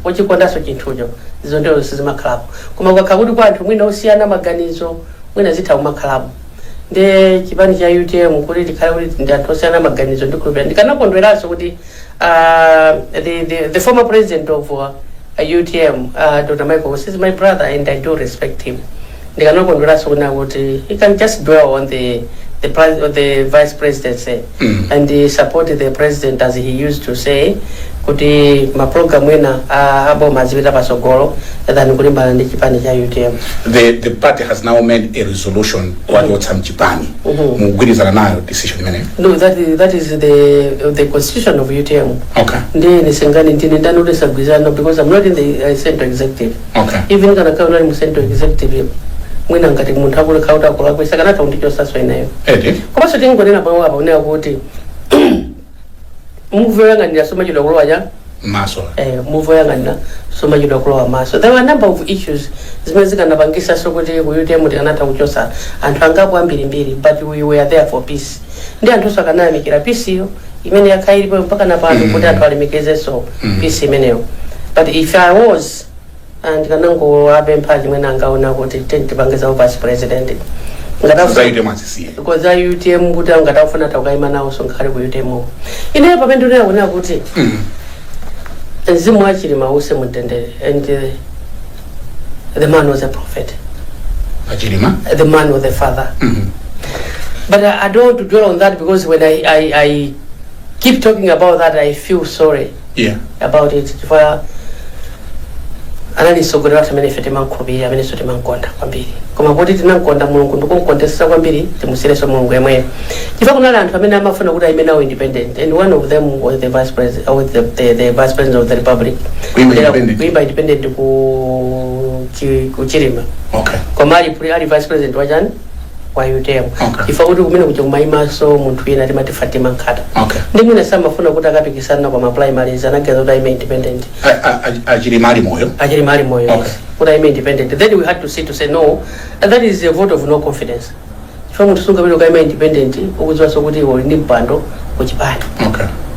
Speaker 2: ochikondaso chinthucho izo ndio sizimakhala koma ukakhakuti kwa anthu mwina osiyana maganizo mwina zitha umakhalamo nde chipani cha UTM kuti tikhale kuti ndi anthu osiyana maganizo ndikhulupirira ndikanakondweranso kuti the former president of UTM Dr. Michael Usi is my brother and I do respect him ndikanakondweranso kuti he can just dwell on the vice presidency and support the president as he used to say kuti ma program wena abo mazivita pasogolo than kulimbana ndi chipani cha UTM.
Speaker 1: The party has now made a resolution kwa yotsam chipani mugwirizana nayo decision imene.
Speaker 2: No, that is the constitution of UTM.
Speaker 1: Okay.
Speaker 2: Ndi nisengani ndine ndano disagreezana because I'm not in the central executive.
Speaker 1: Okay.
Speaker 2: Even kana kauna mu central executive mwina ngati munthu akule kauta akula kwesa kana taundicho saso inayo. Koma so tingonena pamwe apa unena kuti move yanga ndi asoma chilo kulowa ja
Speaker 1: maso
Speaker 2: move yanga na soma chilo kulowa maso. There were a number of issues zimene zikanapangisa so kuti ku UTM tikanatha kuchosa anthu angapo ambiri but we were there for peace. Ndi anthu sakanayamikira peace yo imene yakhailipo mpaka napano kuti anthu alemekeze peace imeneyo. But if I was and kanango abemphaji mwena angaona kuti tentipangeza vice president because UTM kuti angatafuna takaima nawo sonkhali ku UTM ine pamene ndinaona kuti mzimu achilima use mutendere and the man was a prophet
Speaker 1: achilima
Speaker 2: the man was the father but I don't want to dwell on that because when I keep talking about that I feel sorry
Speaker 1: about
Speaker 2: it analisogolera amene ife timankhulupirira amene so timankonda kwambiri koma kuti tinankonda mulungu ndikunkondesesa kwambiri timusireso mulungu yemweyo chifukwa kunali anthu amene amafuna kuti aime nawo independent and one of them was the vice president or the vice president of the republic kuimba independent ku Chilima koma ali vice president wachani wa UTM chifukwa kuti kumene kuja kumaimaso munthu ena timati Fatima Nkhata ndi mwina samafuna kuti akapikisana kwa maprimaries anageza kuti aime independent
Speaker 1: Achilimali moyo
Speaker 2: kuti aime independent then we had to say no and that is a vote of no confidence chifukwa munthu sungapita ukaima independent ukudziwanso kuti iwo ndi mpando kuchipani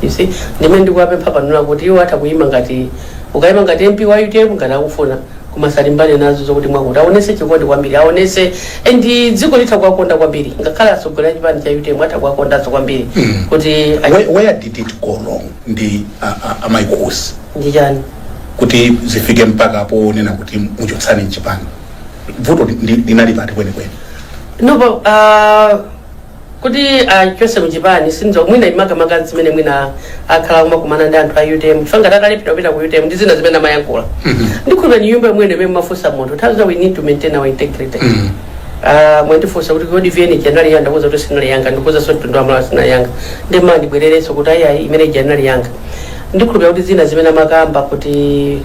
Speaker 2: you see ndimene ndikuwapempha panona kuti iwo atha kuima ngati ukaima ngati MP wa UTM ngati akufuna kumasalimbane nazo zokuti mwakuti aonese chikondi kwambiri aonese and dziko litha kuwakonda kwambiri ngakhala asogolera chipani cha UTM atha kuwakondanso kwambiri kuti
Speaker 1: where did it go wrong ndi amaikosi
Speaker 2: ndi chani
Speaker 1: kuti zifike mpaka apo nena kuti muchotsane mchipani vuto linali pati kwenikweni
Speaker 2: no kuti chose mchipani sinzo mwina imaka zimene mwina akhala kumakumana ndi anthu a UTM chifanga tatalipita kupita ku UTM ndi zina zimene amayankhula ndikhulupirira nyumba imwene imene mafusa munthu nthawi we need to maintain our integrity mwendifusa kuti kodi viyeni janali yanga ndakuza kuti sinali yanga ndikuza so tundu amala sinali yanga ndema ndibwerereso kuti ayi imene janali yanga ndikhulupirira kuti zina zimene amakamba kuti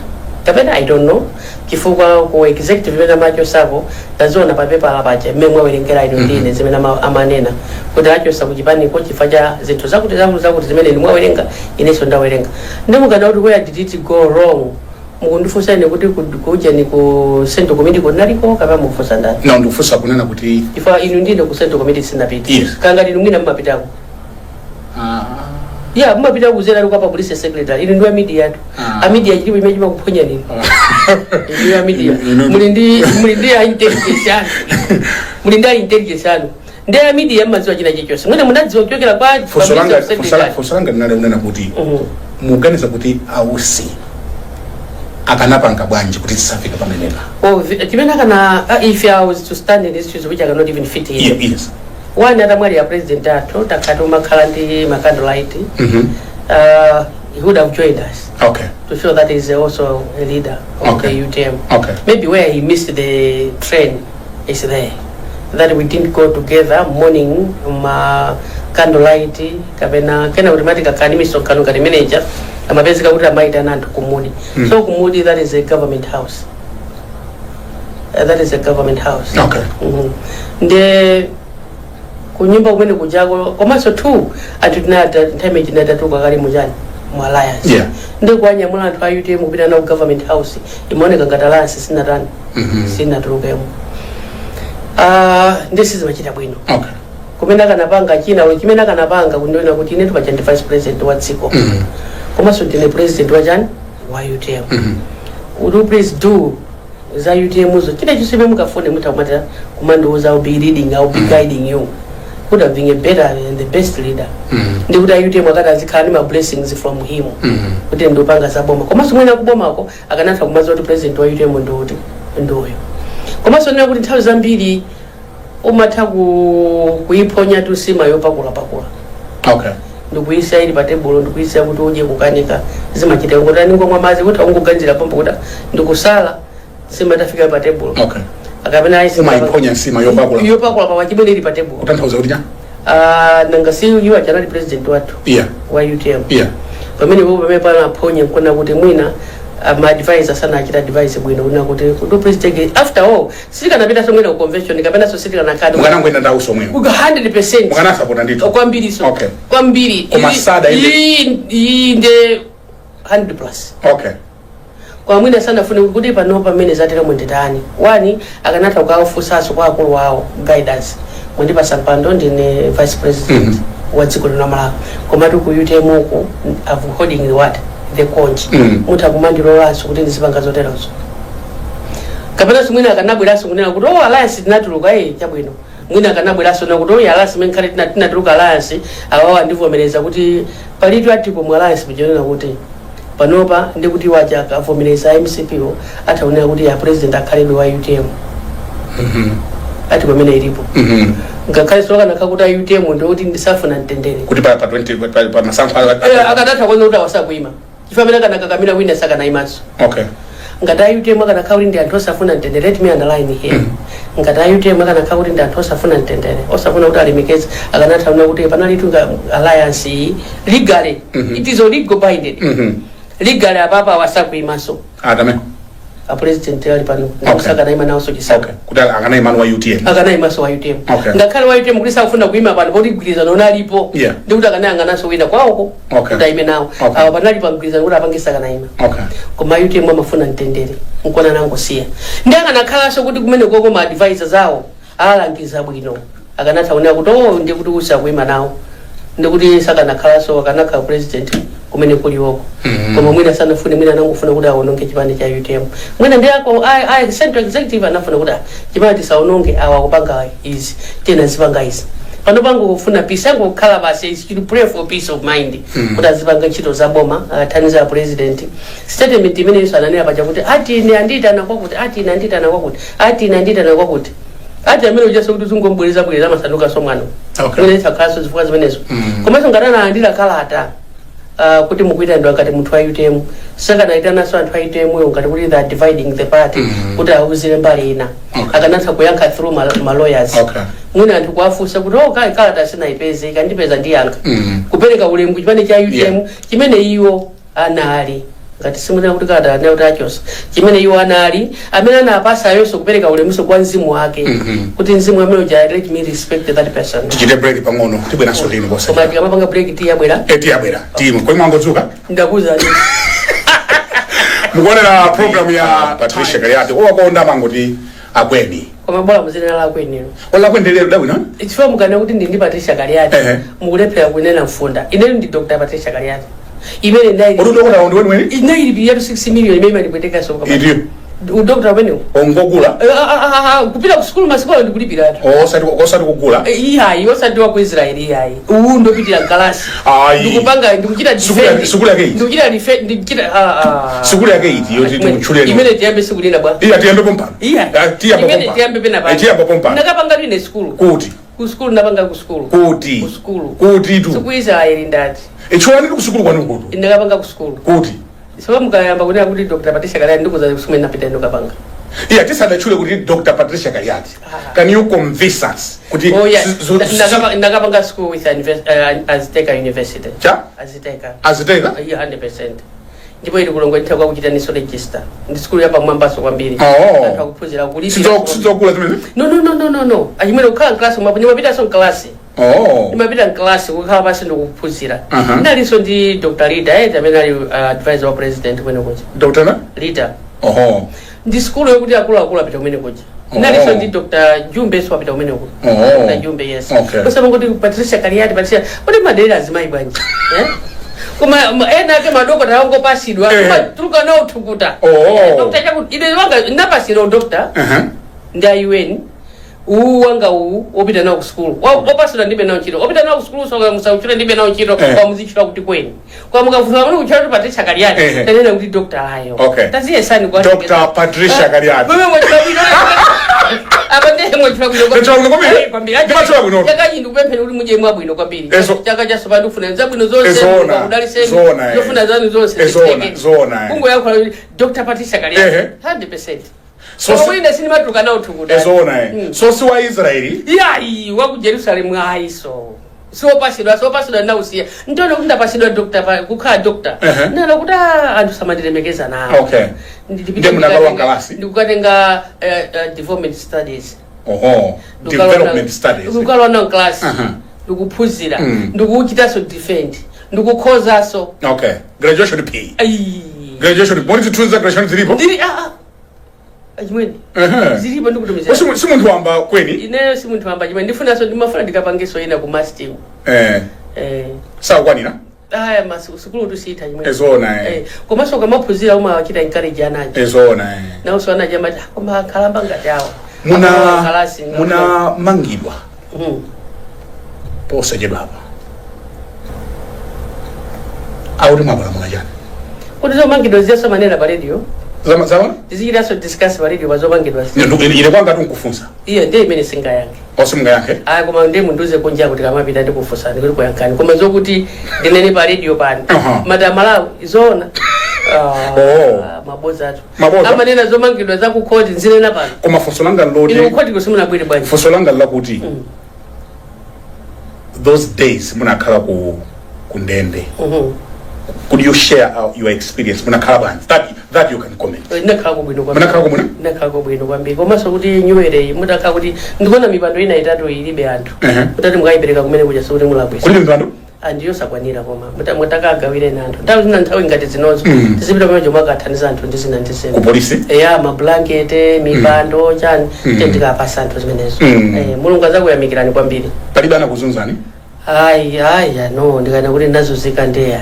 Speaker 2: kapena I don't know chifukwa ku executive imene amachosako taziona pa paper apache mmene awerengera ino ndine zimene amanena kuti achosa kuchipaniko chifukwa cha zinthu zakuti zimene ni mwawerenga ineso ndawerenga ndimukana kuti where did it go wrong mukundifusa ine kuti kuja ni ku Central Committee kunaliko kapena mukufusa ndani
Speaker 1: na ndikufusa kunena kuti
Speaker 2: chifukwa inu ndine ku Central Committee sinapita kanga ndinu mwina mmapitako yeah mmapita kuzera luka pa police secretary ili ndiwa media tu a media chilipo imejiba kuponya nini ndiwa media mulindi ya intelligence yani mulindi ya intelligence yani ndiya media maziwa china chichose mwene munadziwa kuchokera kwa
Speaker 1: fosolanga nale unena kuti muganiza kuti ausi akanapa nkabwanji kuti tisafika pamenepa
Speaker 2: chimene kana if I was to stand in this shoes which I cannot even fit here
Speaker 1: yes
Speaker 2: one other mwali ya president ato takatu makhala ndi Candlelight he would have joined us to show that he's also a leader of the UTM maybe where he missed the train is there that we didn't go together morning Candlelight kapena kena automatic akademiso kanu kani manager amapezeka kuti amaita nantu kumudi so kumudi that is a government house kunyumba kumene kujago komanso tu atitinata time jinatatuka kali mujani mu alliance ndi kwanyamula anthu a UTM kupita na government house imaoneka ngati alliance sinatani sinatulukemo this is machita bwino kumene akanapanga china chimene akanapanga kundiona kuti ine tupacha ndi vice president wa dziko komanso ndine president wa chani wa UTM would you please do za UTM zo china chisibe mukafune mutakumata kumandoza will be leading I will be guiding you could have been a better and the best leader ndi kuti UTM akati azikhala ma blessings from him kuti ndopanga saboma komanso mwina kubomako akanatha kumaza kuti president wa UTM ndoyo komanso nena kuti nthawi zambiri umatha kuiponya tu sima yopakula ndikuisa ili pa table ndikuisa kuti uje kukanika zimachita ngotani ngomwa mazi kuti ungoganjira pompo kuti ndikusala sima tafika pa table akapena aisi
Speaker 1: maiponya sima
Speaker 2: yopakula pa wachibene ili pa table
Speaker 1: utanthauza kuti
Speaker 2: nanga si you are general president watu wa UTM pamene wewe pamene pana ponye kuna kuti mwina ma advisor sana achita advice bwino una kuti do president after all sika napita somwena ku convention kapena so sika na card
Speaker 1: mukana ngwenda ndawo somwena
Speaker 2: ku 100%
Speaker 1: mukana support ndito
Speaker 2: kwambiri so kwambiri
Speaker 1: kumasada
Speaker 2: inde 100+ kwa mwina sana fune kuti pano pamene zatera mwendetani wani akanatha kukafusaso kwa akulu wao guidance mwendi pasampando ndine vice president wa dziko lino Malawi komatu ku UTM uko of holding the what the conch muta kumandiro laso kuti ndisipanga zoterazo kapena simwina akanabweraso kunena kuti alliance tinatuluka chabwino mwina akanabweraso na kuti alliance menkhale tinatuluka alliance awawa ndivomereza kuti palitu atipo mu alliance bijonena kuti panopa ndikuti wacha akavomereza MCPO ataonera kuti ya president akhalebe wa UTM ati pamene ilipo ngakhale soka nakakuti UTM ndikuti ndisafuna ntendere
Speaker 1: kuti pa 20 pa masankho
Speaker 2: akadatha kwanza kuti awasakuima chifamene kana kakamira wina saka na imaso ngata UTM kana kauli ndi anthu osafuna mtendere, let me underline here. Ngata UTM kana kauli ndi anthu osafuna mtendere, osafuna kuti alemekeze akanatha kuti panali tunga alliance legally. It is legal binding. Legally ababa wasakuimaso.
Speaker 1: Adame.
Speaker 2: A president ali pano kusaka naima nawo sokisaka
Speaker 1: kuti akana imano wa UTM
Speaker 2: so wa UTM ngakhale wa UTM kulisa kufuna kuima pano poti gwirizano nalipo ndi kuti akana naso wina kwako kuti aime nawo awo panali pa gwirizano kuti apangisa kana ima koma UTM amafuna mtendere nkona nangosiya ndi akanakhala so kuti kumene koko ma advisors zawo alangiza bwino akanatha kuona kuti ndi kuti usa kuima nawo ndi kuti sakanakhala so akanakhala president kumene kuli woko koma mwina sana fune mwina nangofuna kuti aononge chipande cha UTM mwina ndi ako central executive anafuna kuti chipande tisaononge awa kupanga izi tena zipanga izi pano pango kufuna peace yango kukhala basi to pray for peace of mind kuti azipanga ntchito za boma athandiza president statement imene iso ananena paja kuti ati ine anditana kwakuti ati ine anditana kwakuti ati ine anditana kwakuti ati amene ujaso kuti zungombwereza bwereza masanduka somwano mwina tsakhaso zifukwa zimenezo komanso ngatana andira kalata kuti mukuita ndo akati muthu wa UTM saka naitana so anthu a UTM yo ngati kuti they are dividing the party kuti auzire mbali ina akanatha kuyankha through ma lawyers mwina anthu kuafusa kuti kalata sina ipeze ikandipeza ndiyankha kupereka ulemu chipande cha UTM chimene iwo anali ngati simuna kuti kalata anayo kuti achosa chimene iwo anali amene anapasa yonso kupereka ulemuso kwa mzimu wake kuti mzimu amene uja let me respect that person
Speaker 1: tichite break pang'ono tibwera so lino bosa
Speaker 2: koma tikamapanga break tiyabwera
Speaker 1: timu kwa mwangodzuka
Speaker 2: ndakuza
Speaker 1: mukuonera program ya Patricia Galeati wakonda mangoti akweni
Speaker 2: koma bora muzina la akwenero
Speaker 1: wala kwendelero dawe no
Speaker 2: ichifa mukana kuti ndi Patricia Galeati mukulephera kunena mfunda ine ndi Dr. Patricia Galeati imene ndai
Speaker 1: udokota ndi wewe
Speaker 2: ine ili ya 6 million imene ndipeteka so kama
Speaker 1: ndio
Speaker 2: udokota wenu
Speaker 1: ongogula
Speaker 2: kupita ku school masikola ndikulipira atu
Speaker 1: osati kugula
Speaker 2: iya osati wa ku Israel iya ndo pitira kalasi ndikupanga ndikuchita defend
Speaker 1: sukula yake
Speaker 2: ndikuchita defend ndikuchita
Speaker 1: sukula yake iti yoti tumuchuleni
Speaker 2: imene tiyambe sikulina bwa
Speaker 1: iya tiyambe pompa
Speaker 2: iya
Speaker 1: tiyambe pompa
Speaker 2: imene tiyambe pena ba
Speaker 1: tiyambe pompa
Speaker 2: nakapanga ine school
Speaker 1: kuti
Speaker 2: ku school napanga ku school
Speaker 1: kuti
Speaker 2: ku school
Speaker 1: kuti tu
Speaker 2: ku Israel ndati
Speaker 1: echwani ku school kwanu kuti
Speaker 2: ndakapanga ku school
Speaker 1: kuti
Speaker 2: so mukayamba kunena kuti Dr. Patricia Galeati ndikuza kusumena napita ndokapanga
Speaker 1: yeah tisada chule kuti Dr. Patricia Galeati can you convince us kuti
Speaker 2: ndakapanga school with Azteca University Azteca yeah 100% ndipo ili kulongwa nitaka kuchita niso register ndi school yapa mwambaso kwambiri anthu akuphunzira kulipira
Speaker 1: sizokula zimene
Speaker 2: no achimene ukhala class mapita so class ndimapita class kukhala basi ndikuphunzira ndalinso ndi Dr. Lida amene ali advisor wa president kumene kuja
Speaker 1: Dr.
Speaker 2: Lida ndi school yokuti akulu apita kumene kuja ndalinso ndi Dr. Jumbe so apita kumene kuja Dr. Jumbe yes kusema kuti Patricia Galeati kuti madera azimai bwanji kuma ena ke madoko taongo pasidwa turuka na utukuta doctor chakuti ine wanga napasiro doctor ndi UN wanga opita na ku school opasira ndibe na chiro opita na ku school so musauchira ndibe na chiro kwa muzichira kuti kweni kwa mukavuza muri kuchira Patricia Galeati tanena kuti doctor ayo taziye sani kwa
Speaker 1: Dr. Patricia Galeati
Speaker 2: wewe mwachira abande mwachira
Speaker 1: kwambiri ndimachira bwino
Speaker 2: yakayindi kupemphera kuti muje mwabwino kwambiri chaka cha soba ndifuna nzabwino zonse kudaliseni ndifuna zanu zonse
Speaker 1: zona
Speaker 2: kungo yakho Dr. Patricia Galeati 100% so wina sinima tukana utukuda
Speaker 1: zona so si wa Israeli
Speaker 2: yayi wa ku Jerusalem aiso so pasidwa na usiya ndona kunda pasidwa doctor kukha doctor nalo kuti anthu samandilemekeza nawo
Speaker 1: ndi munakalo kalasi
Speaker 2: ndikukatenga development studies
Speaker 1: development studies
Speaker 2: ndikukalo na class ndikuphunzira ndikuchita so defend ndikukhoza so
Speaker 1: graduation P graduation bonus tunza graduation zilipo
Speaker 2: ndiri ajimweni zilipo ndikutumiza
Speaker 1: si muntu wamba kweni
Speaker 2: ine si muntu wamba ajimweni ndifuna so ndimafuna ndikapangeso ina ku master
Speaker 1: sawa kwanina
Speaker 2: aya masukulu tusita ajimweni
Speaker 1: ezona
Speaker 2: komanso kamaphunzira uma wachita encourage anaje
Speaker 1: ezona
Speaker 2: na usona jama koma kalamba ngati awo
Speaker 1: muna mangidwa posachedwa apa auri mabala mwajana
Speaker 2: kuti zo mangidwa ziyaso manera pa radio
Speaker 1: zama
Speaker 2: tizikira so discuss pa radio bazo mangidwa
Speaker 1: ile kwanga tunkufunsa
Speaker 2: iya ndiye imene singa yange
Speaker 1: osimga yake
Speaker 2: koma ndiye munduze kunja kuti kamapita ndikufunsa ndikuti kuyankani koma zokuti ndinene pa radio pano madamalawo izona maboza amanena zomangidwa za ku court nzinena pano
Speaker 1: koma funso langa loti
Speaker 2: ino court kusimuna bwire bwanji
Speaker 1: funso langa lakuti those days munakhala ku ndende could you share your experience munakhala bwanji that you can comment
Speaker 2: nakhala bwino kwambiri komanso kuti nywere mutakhala kuti ndikuona mipando ina itatu ilibe anthu mutati mukayipereka kumene kuja sikuti mulabwisa
Speaker 1: kuli mipando
Speaker 2: andiyo sakwanira koma mutakagawire anthu nthawi zina nthawi ngati zinozo tizipita pamene mwakathandiza anthu ndi zina
Speaker 1: ku police
Speaker 2: mablanketi mipando chani tikapasa anthu zimenezo mulungu azakuyamikirani kwambiri
Speaker 1: palibe anakuzunzani
Speaker 2: no ndikana kuti ndazunzika ndeya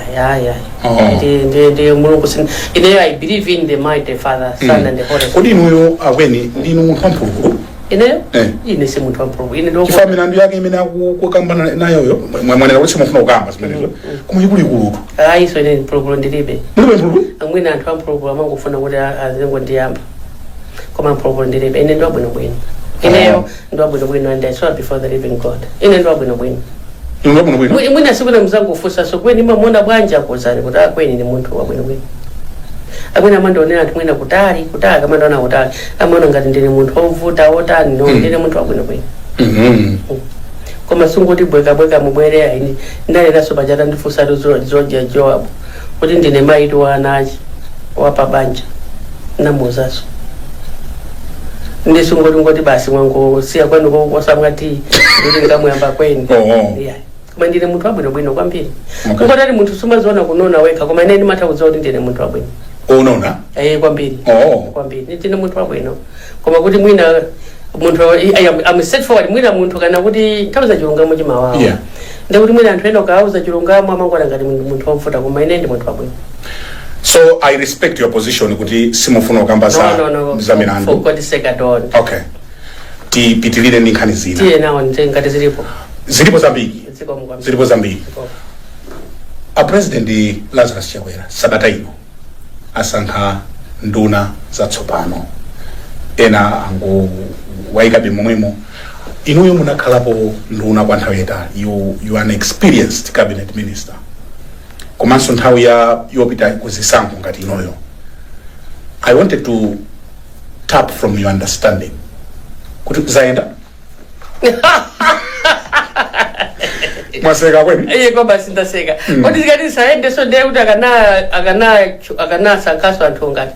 Speaker 2: ndi mulungu ineyo I believe in the mighty Father, Son and the Holy Spirit.
Speaker 1: Kodi inuyo akweni ndinu munthu wampululu
Speaker 2: ineyo ine si munthu wampululu ine ndo
Speaker 1: chifukwa milandu yake imene akukambana nayoyo mwanena kuti simufuna kukamba zimenezo koma ikuluikulutu
Speaker 2: so ine mpululu ndilibe
Speaker 1: mulibe mpululu
Speaker 2: amwina anthu ampululu amangofuna kuti azengo ndiyamba koma mpululu ndilibe ine ndo abwinobwino ineyo ndo abwinobwino and I saw before the living God ine ndo abwinobwino mwina sikuna mzangu fusa so kweni mamona bwanja kuzani kuti kweni ni munthu wabwinobwino akwena mandonena ati mwina kutali kama ndona kutali amona ngati ndine munthu ovuta otani no ndine munthu wabwinobwino koma sunguti bweka mubwere aini ndale naso bajata ndifusa zoja Joabu kuti ndine mayitu wa anachi wapa banja namuzaso ndisungoti ngoti basi mwangu siya kwenu kosamwati kuti ngamuyamba kweni koma ndine munthu wabwinobwino kwambiri ngotati munthu sumaziona kunona wekha koma ine ndimatha kudziwa kuti ndine munthu wabwino
Speaker 1: unona
Speaker 2: kwambiri kwambiri ndine munthu wabwino koma kuti mwina munthu I'm set forward mwina munthu kana kuti nthawi za chilungamo chimawawa ndikuti mwina anthu ena ukauza chilungamo amangona ngati munthu wovuta koma ine ndi munthu wabwino.
Speaker 1: So I respect your position kuti simufuna kukamba za milandu.
Speaker 2: For God's sake at all.
Speaker 1: Okay. Tipitilire ndi nkhani zina.
Speaker 2: Tiye nawo ngati zilipo.
Speaker 1: Zilipo zambiri. A President Lazarus Chakwera sabata ino asankha nduna zatsopano ena angu waikabe momwemo inuyo munakhalapo nduna kwa nthawi yayitali you are an experienced cabinet minister komanso nthawi yopita kuzisankho ngati inoyo. I wanted to tap from your understanding kuti zaenda mwaseka kweli
Speaker 2: kwa basi ndaseka kodi zikati saende so ndiye kuti akana sankaso anthu ngati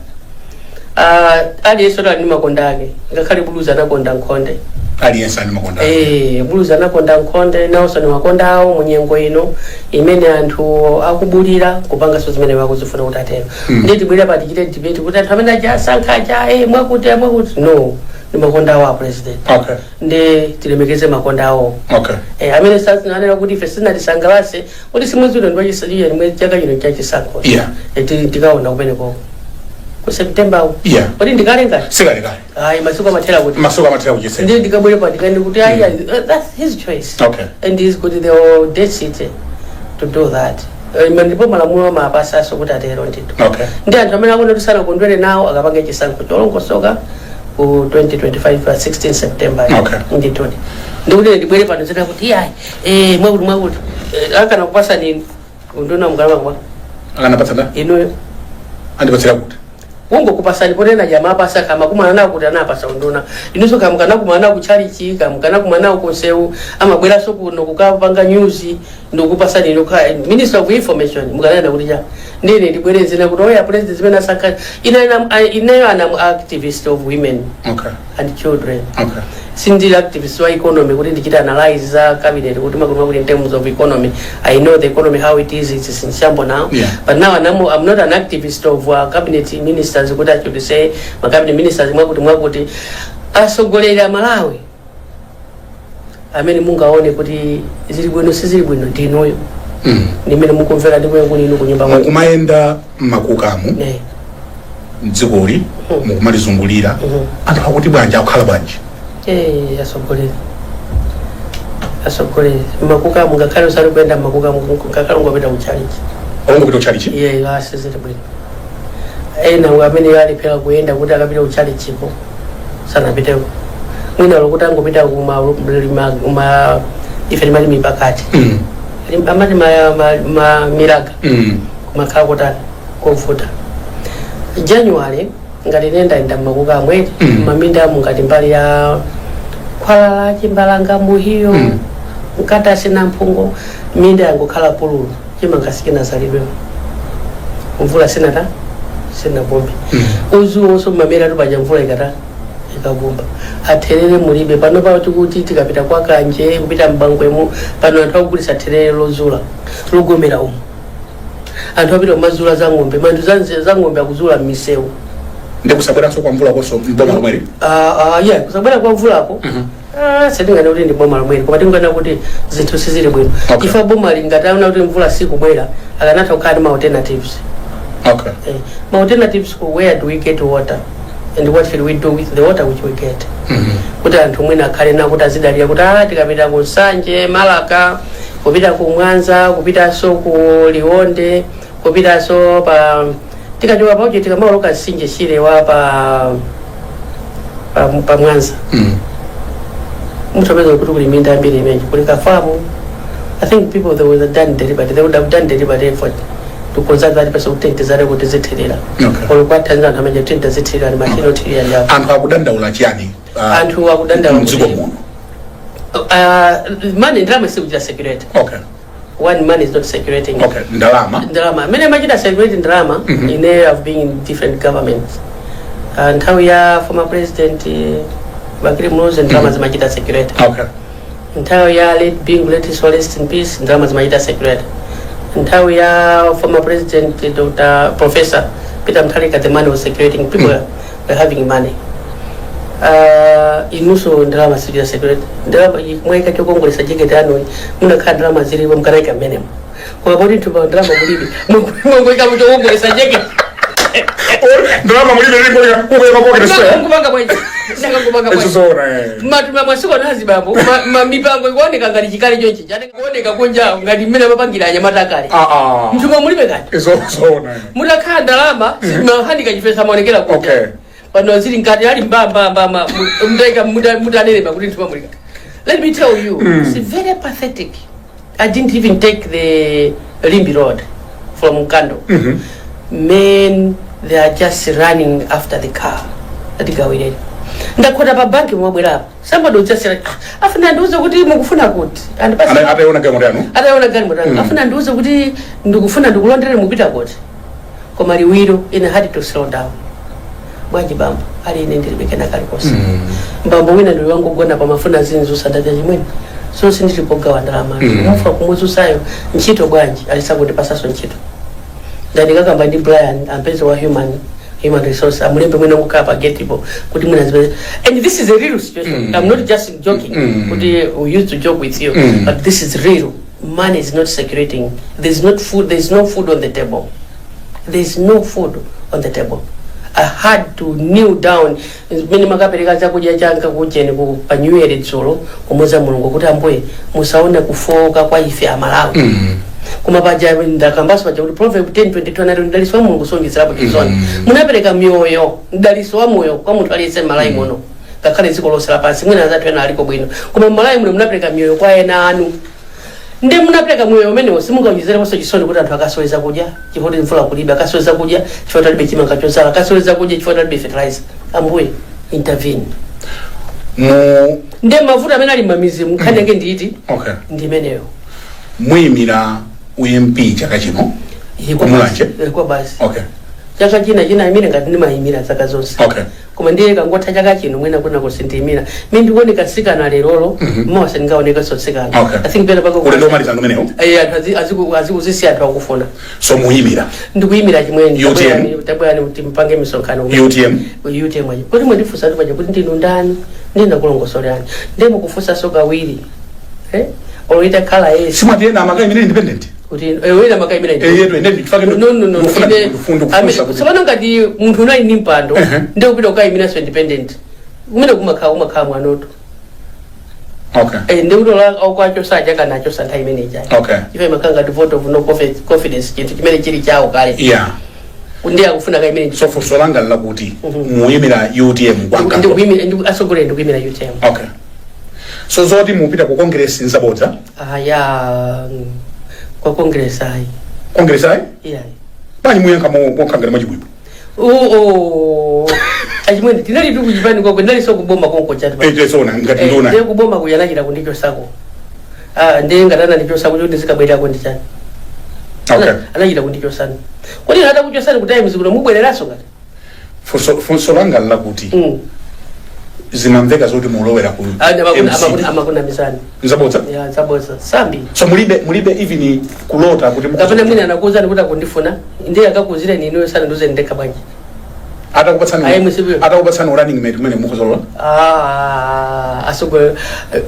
Speaker 2: aliyense ndi makonda ake ngakhale buluza anakonda nkhonde
Speaker 1: aliyense ndi makonda ake
Speaker 2: buluza anakonda nkhonde nawonso ni makonda awo munyengo ino imene anthu akubulira kupanga so zimene wakuzifuna kuti atero ndiye tibwera pa tichite debate kuti anthu amene ajasankha aja mwakuti no ni makonda awo a president.
Speaker 1: Okay.
Speaker 2: Ndi tilemekeze makonda awo.
Speaker 1: Okay.
Speaker 2: Amene sasa nana kuti ife sinatisangalase kuti simwezi uno ndwachisaliya nimwe chaka chino chachisankho.
Speaker 1: Yeah.
Speaker 2: Tikaona kumene ko. Ku September.
Speaker 1: Yeah.
Speaker 2: Kuti ndikale ngati?
Speaker 1: Sikale kale.
Speaker 2: Masuku amathera kuti.
Speaker 1: Masuku amathera kuchise.
Speaker 2: Ndi ndikabwere pa ndikandi kuti that's his choice.
Speaker 1: Okay.
Speaker 2: And he's got the audacity to do that. Ndipo malamulo mapasa so kuti atero ndito.
Speaker 1: Okay.
Speaker 2: Ndi anthu amene akona kuti sana kondwere nawo akapange chisankho cholongosoka ku 2025 16 September.
Speaker 1: Okay.
Speaker 2: Nditoni. Ndikuti ndibwere pano zina kuti mwakuti akana kupasa nini ndona mugala kwa
Speaker 1: akanapatsa nda
Speaker 2: ino
Speaker 1: andipatsira kuti
Speaker 2: wongo kupasa ndiponena jamaa pasa kama kumana nawo kuti anapasa ndona iniso kama kana kumana ku chalichi kama kana kumana ku seu amabwera so kuno kukapanga news ndokupasa nino ka Minister of Information mukanena kuti ja ndine ndibwere zina kuti oya president zimene asaka ina ana activist of women and children.
Speaker 1: Okay.
Speaker 2: Since activists wa economy kuti ndichita analyze za cabinet kuti makuru kuti in terms of economy I know the economy how it is, it's in shambles now.
Speaker 1: Yeah.
Speaker 2: But now I'm not an activist of cabinet ministers kuti I should say my cabinet ministers mwakuti asogolera Malawi amene mungaone kuti zili bwino sizili bwino ndinoyo nimene mukumvera ndikuye kunino kunyumba
Speaker 1: mwa kumayenda makukamu mdzikoli mukumalizungulira anthu akuti bwanja akukhala bwanji asogolera
Speaker 2: makukamu ngakhale usali kuyenda makukamu ngakhale ungopita kuchalichi
Speaker 1: kuchalichi
Speaker 2: asizili bwino ena amene alipera kuyenda kuti akapita kuchalichiko sanapiteko mwina lokuti angopita kuma ife limali mipakati amati miraga kumakhala kutani kovuta January ngati nenda ndamakuka mwezi maminda ngati mbali ya Kwalala Chimbalanga Muhiyo nkata sina mpungo minda yangu khala pululu chimangasikina salidwe mvula sina bombe uzu oso mamera tupaja mvula ikabomba atherere mulibe pano pa kuti tikapita kwa kanje kupita mbangwemo pano anthu akugulisa atherere lozula lugomera umu anthu apita mazula za ng'ombe mandu za ng'ombe akuzula m'misewu
Speaker 1: ndikusabweranso kwa mvula koso mboma lomweri
Speaker 2: yeah kusabwera kwa mvula ko setingana kuti ndi boma lomweri koma tingana kuti zinthu sizili bwino ifa boma lingataona kuti mvula sikubwera akanatha kukhala ma alternatives ma alternatives where do we get water and what should we do with the water which we get kuti anthu mwina akhale na kuti azidalira kuti tikapita ku Nsanje Malaka kupita ku Mwanza kupita so ku Liwonde kupita so pa tikatiwa pauje tikamaloka Sinje Chilewa pa Mwanza mutabeza kuti kuli minda mbiri imeji kuli kafamu. I think people they would have done deliberate, they would have done deliberate effort to conserve that person who take desire what is it here or what Tanzania hamaja tinta zitira ni matino tiri ya
Speaker 1: anthu akudanda ulachiani
Speaker 2: anthu akudanda
Speaker 1: mzigo
Speaker 2: money ndalama is just security. One man is not security. Ndalama many majida security ndalama in area of being in different governments and how ya former president Bakri Mose and drama majida security. And how ya late being latest rest in peace drama majida security. And how ya former president Dr. Professor Peter Mutharika, the man was security people were having money. Inuso drama majida security. Drama mweka chokongole sajike tano muna ka drama zili mkaraika menem. Kwa bodi tu drama mulibi. Mweka chokongole sajike.
Speaker 1: Drama mulibi ni kwa
Speaker 2: kubanga mwenye. Matuma mwasiko nazi babu mipango ikuoneka ngati chikali chonchi chane kuoneka kunja ngati mmene mapangiranya matakali mtuma mulibe kati mutakhala ndalama mahandika chifesa maonekera kunja pano zili ngati ali mbamba mutaika mutanelema kuti mtuma mulika. Let me tell you, it's very pathetic. I didn't even take the Limbi Road from Mkando. Men, they are just running after the car that gawire ndakota pa banki mwabwera somebody will just say afuna nduzo kuti mukufuna kuti and person
Speaker 1: ataona gani mutano
Speaker 2: afuna nduzo kuti ndikufuna ndikulondere mupita kuti koma liwiro ina had to slow down bwanji bamba ali ine ndilibeke nakalikosa mbambo wina ndi wangu gona pa mafuna zinzu sadata chimwene so sindilipogawa ndalama mufa kumuzusayo ntchito bwanji alisakuti pasaso ntchito ndani kakamba ndi Brian ampenzi wa human resource amulembe mwena ngukapa getibo kuti mwina zibe. And this is a real situation. I'm not just joking. We used to joke with you, but this is real. Money is not security. There's not food. There's no food on the table. There's no food on the table. I had to kneel down. Mimi makapeleka za kuja changa kujeni kupanyuere tsolo kumuza mulungu kuti amboye musaona kufoka kwa ife amalawi. Kuma baja ndakambaso baja kuti Proverbs 10:22 nalo ndaliswa mulungu sonjezerapo chizoni munapereka myoyo ndaliswa moyo kwa munthu aliyese malayi mono ngakhale dziko lonse lapansi mwina azathu ena aliko bwino koma malayi muno munapereka myoyo kwa ena anu ndi munapereka myoyo umene simungaonjezereponso chisoni kuti anthu akasoweza kudya chifukwa mvula kulibe akasoweza kudya chifukwa talibe chimanga chozala akasoweza kudya chifukwa talibe fertilizer. Ambuye intervene ndi mavuto amene ali mamizi mkhani yake nditi ndimeneyo
Speaker 1: muyimira UMP chaka chino kumulanje
Speaker 2: kwa basi chaka china imira ngati ndimayimira zaka zonse koma ndiye kangotha chaka chino mwina kuna kusindimira mimi ndikuoneka sikana lerolo mose ndingaoneka sosikana I think pera pako
Speaker 1: kulendo mali zangu meneyo
Speaker 2: azikuzisi anthu akufuna
Speaker 1: so muyimira
Speaker 2: ndikuyimira chimweni tabwani kuti mpange misonkhano
Speaker 1: UTM
Speaker 2: mwaje kuti mwandifusa kuti kuti ndinu ndani ndina kulongosolani ndemo kufusa soka wili oloita kala yesi
Speaker 1: simatiena amakai independent
Speaker 2: kuti wena makai mina no sabana ngati munthu unayi ndi mpando ndio kupita ukai mina so independent kumene kumakhala mwanoto ndio kutola okwacho saja kana cho santha imene ijayo ife makanga di vote of no confidence chinthu chimene chili chawo kale ndi akufuna kai imene
Speaker 1: so solanga la kuti muyimira UTM kwanga
Speaker 2: ndi asogole ndi kuyimira UTM
Speaker 1: so zoti mupita ku congress nzabodza
Speaker 2: kwa congress ai
Speaker 1: bani muyenka mo kangana majibwibu
Speaker 2: achimwene tinali tukujipani kwakwe ndali sokuboma konko chatu
Speaker 1: ngati ndona
Speaker 2: ndiye kuboma kuyanachita kundicho sako ndiye ngatana ndicho sako choti zikabwerako ndi chani anachita kundicho sana kodi hata kucho sana kutayi mzikuno mubwereraso ngati
Speaker 1: funso langa lakuti zimamveka zoti mulowera ku
Speaker 2: amakuna misani
Speaker 1: nzabodza
Speaker 2: sambi
Speaker 1: so mulibe even kulota kuti
Speaker 2: kapena mwina anakuza ndikuti akundifuna ndiye akakuzira niniyo sana nduze ndeka bwanji
Speaker 1: atakupatsani running mate kumene mukuzolola
Speaker 2: asogwe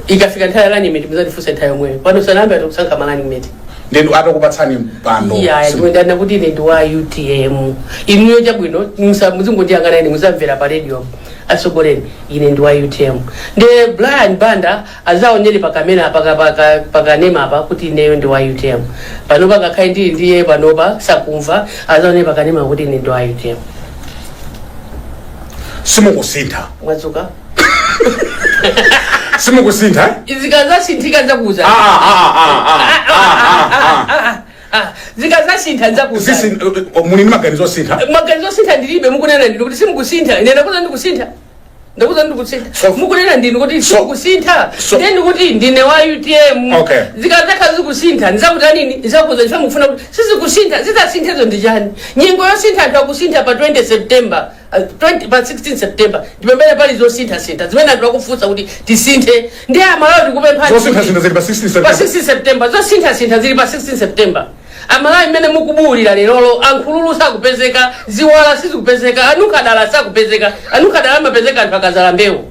Speaker 2: ikafika nthawi ya running mate muzandifunsa nthawi yomweyo pano sanambe atukusankha ma running mate
Speaker 1: ndinu atakupatsani mpando
Speaker 2: ndikuendana kuti ine ndi wa UTM inuyo chabwino muzingondiyangana ine muzamvera pa radio asogoleni ine ndi wa UTM ndi Brian Banda azaonere pakamera pakanema apa kuti ineyo ndi wa UTM panopa kakhale ndili ndiye panopa sakumva azaonere pakanema kuti ine ndi wa UTM
Speaker 1: simukusintha
Speaker 2: mwadzuka
Speaker 1: simukusintha
Speaker 2: zikazasinthika nzakuza zikazasintha nzakuza
Speaker 1: muli ndi maganizo osintha
Speaker 2: ndilibe mukunena ndinu kuti simukusintha ine ndakuza ndikusintha mukunena ndinu kuti simukusintha ndeni kuti ndine wa UTM zikazakha zikusintha ndizakuta nini ndizakuza ndifa mukufuna kuti sizikusintha zizasinthezo ndi chani nyengo yosintha anthu akusintha pa 20 September pa 16 September ndipembele pali zosintha zimene anthu akufunsa kuti tisinthe ndi amalawi tikupempha
Speaker 1: zosintha zili pa 16
Speaker 2: September zosintha zili pa 16 September amalawi mmene mukubulira lero ankhululu sakupezeka ziwala sizikupezeka anukhadala sakupezeka anukhadala amapezeka anthu akazala mbewu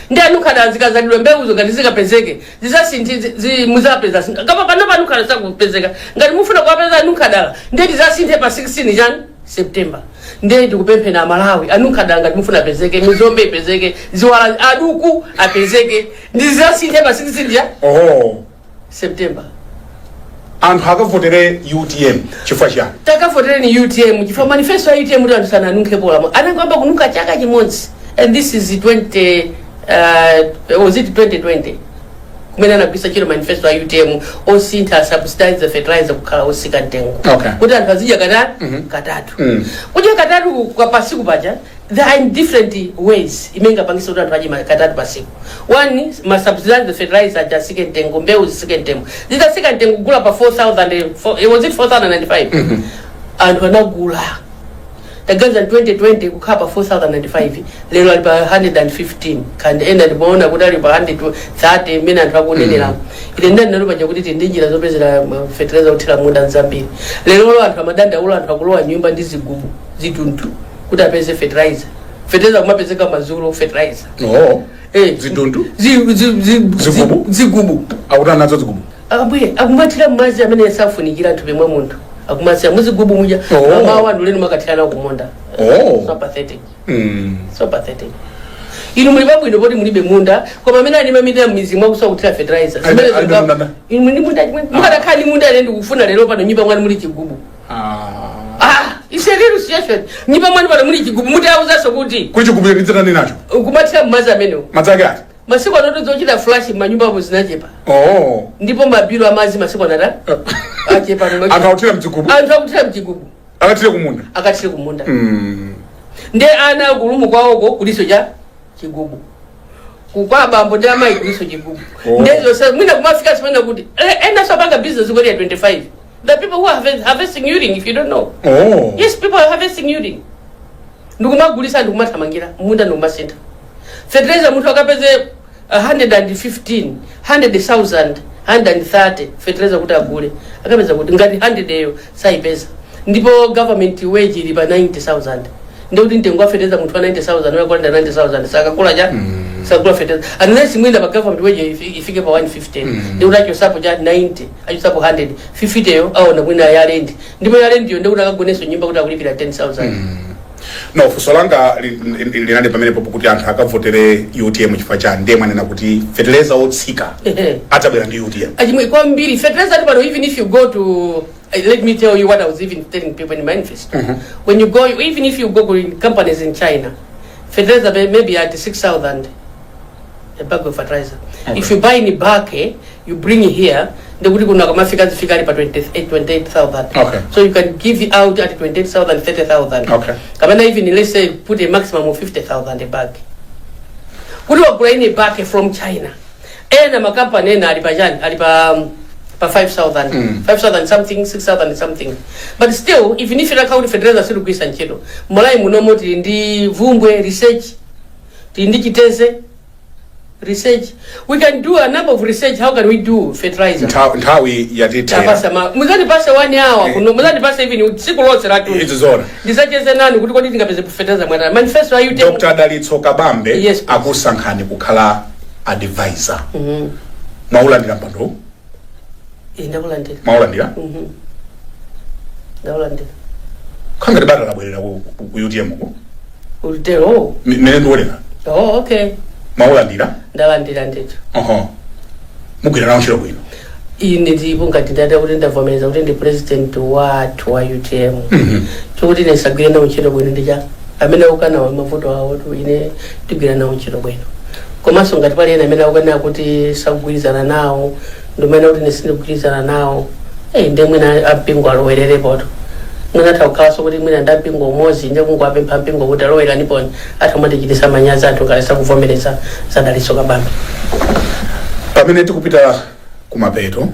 Speaker 2: ndi anukhadala zikazalidwa mbewuzo ngati zikapezeke zisasinthi muzapeza kapa panopa anukhadala sakupezeka ngati mufuna kuwapeza anukhadala ndeti zasinthe pa 16 Jan September ndiye ndikupemphera amalawi anukhadala ngati mufuna apezeke mizombe ipezeke ziwala aduku apezeke ndizasinthe pa 16 Jan September
Speaker 1: anthu akavotere UTM chifukwa chani
Speaker 2: takavotereni UTM chifukwa manifesto ya UTM kuti anthu sana anunkhe polamo anangomba kununkha chaka chimodzi and this is 2020 kumene anagwisa chiro manifesto ya UTM osintha subsidize fertilizer kukhala osika mtengo kuti anthu azidya katatu kudya katatu kwa pasiku paja there are different ways imenga pangisa kuti anthu adye katatu pasiku one subsidize fertilizer ajasike mtengo mbewu zisike mtengo zidasika mtengo kugula pa 4,095 anthu anagula tagaza 2020 kukhala pa 4,005 lero ali pa 115 kandi enda ndimaona kuti ali pa 130 mmene anthu akunenera ine ndinalo paja kuti tindinjira zopezera fertilizer kuthira munda nzambiri lero anthu amadandaula anthu akulowa nyumba ndi zigubu zituntu kuti apeze fertilizer kumapezeka mazulu fertilizer
Speaker 1: zituntu
Speaker 2: zigubu
Speaker 1: akutana nazo zigubu
Speaker 2: abwe akumathira mmazi amene safunikira anthu pemwe munthu akumasya muzigubu muja wandu lenu makathirana kumonda so pathetic inu muli babwino poti mulibe munda koma amene ali mamita mmizi mwakusa kuthira fertilizer inu ndi munda mukadakhala ndi munda ine ndikufuna lero pano nyumba mwanu muli chigubu it's a real situation nyumba mwanu pano muli chigubu mutauzaso kuti
Speaker 1: kuli chigubu ndizitani nacho
Speaker 2: kumathira mmazi amenewo
Speaker 1: madzake ati
Speaker 2: masiku anoto zochita flash manyumba apo zinachepa ndipo mabilo amazi masiku anata achepa
Speaker 1: anthu akuthira mchigubu
Speaker 2: akathire kumunda ndi ana akulumu kwawoko kuliso cha chigubu kwa bambo ndi amayi kuliso chigubu ndezonse mwina kumafika simene kuti ena sopanga business kweli ya 25 the people who are harvesting urine if you don't know yes people are harvesting urine ndikumagulisa ndikumathamangira munda ndikumasintha fertilizer munthu akapeze 115 100,000 130 fertilizer kuti agule akapeza kuti ngati 100 eyo saipeza ndipo government wage ili pa 90,000 ndikuti mtengo wa fertilizer munthu wa 90,000 wakwenda 90,000 sakakula cha sakula fertilizer unless mwina pa government wage ifike pa 150 ndikuti achosapo cha 90 achosapo 100 50 eyo aona mwina ya rent ndipo ya rent yo ndikuti akagoneso nyumba kuti akulipira 10,000
Speaker 1: no funso langa linali pamene popo kuti anthu akavotere UTM chifukwa chani ndiye mwanena kuti fertilizer otsika atabwera ndi UTM
Speaker 2: achimwe kwambiri fertilizer ali pano even if you go to let me tell you what I was even telling people in manifesto when you go even if you go in companies in China fertilizer maybe at 6,000 a bag of fertilizer if you buy in bulk you bring it here ndikuti kuno akamafika zifikali pa 28,000.
Speaker 1: Okay.
Speaker 2: So you can give it out at 28,000, 30,000.
Speaker 1: Okay.
Speaker 2: Kamana even let's say put a maximum of 50,000 a bag. Kuti wagula ine bag from China. Ena makampani ena alipa 5,000, 5,000 something, 6,000 something. But still, even if you account Federal still kuisa nchino, mulai munomo tindi vumbwe research, tindi kiteze research. We can do a number of research. How can we do fertilizer?
Speaker 1: Ntawi ya detail.
Speaker 2: Muzani pasa 1 hour. Kuno muzani pasa even siku lote ratu.
Speaker 1: It's zona.
Speaker 2: Disacheze nani kuti kodi tingapeze fertilizer mwana. Manifesto ayu
Speaker 1: Dr. Dalitso Kabambe.
Speaker 2: Yes,
Speaker 1: akusankhani kukhala advisor. Maulandira mpando.
Speaker 2: Ndaulandira.
Speaker 1: Maulandira.
Speaker 2: Ndaulandira.
Speaker 1: Kangati bata labwerera ku UTM ko.
Speaker 2: Utero.
Speaker 1: Mene ndolera.
Speaker 2: Oh, okay.
Speaker 1: Maulandira.
Speaker 2: Ndalandira ndito.
Speaker 1: Mugwira nawo chiro bwino.
Speaker 2: Ine ndipo ngati ndada kuti ndavomeza kuti ndi president wa UTM. Chokuti nesagwira nawo chiro bwino ndija. Amene ukana wa mavuto awo tu ine tigwira nawo chiro bwino. Komanso ngati pali ena amene ukana kuti sagwirizana nawo ndomena kuti nesindikugwirizana nawo. Ndi mwina apingo alowerere poto. Mwina taukhaso kuti mwina ndapingo umozi nje kungwapempha mpingo kuti alowera niponi atamatichitisa manyazi athu ngalesa kuvomereza za Dalitso Kabambe.
Speaker 1: Pamene tikupita kumapeto,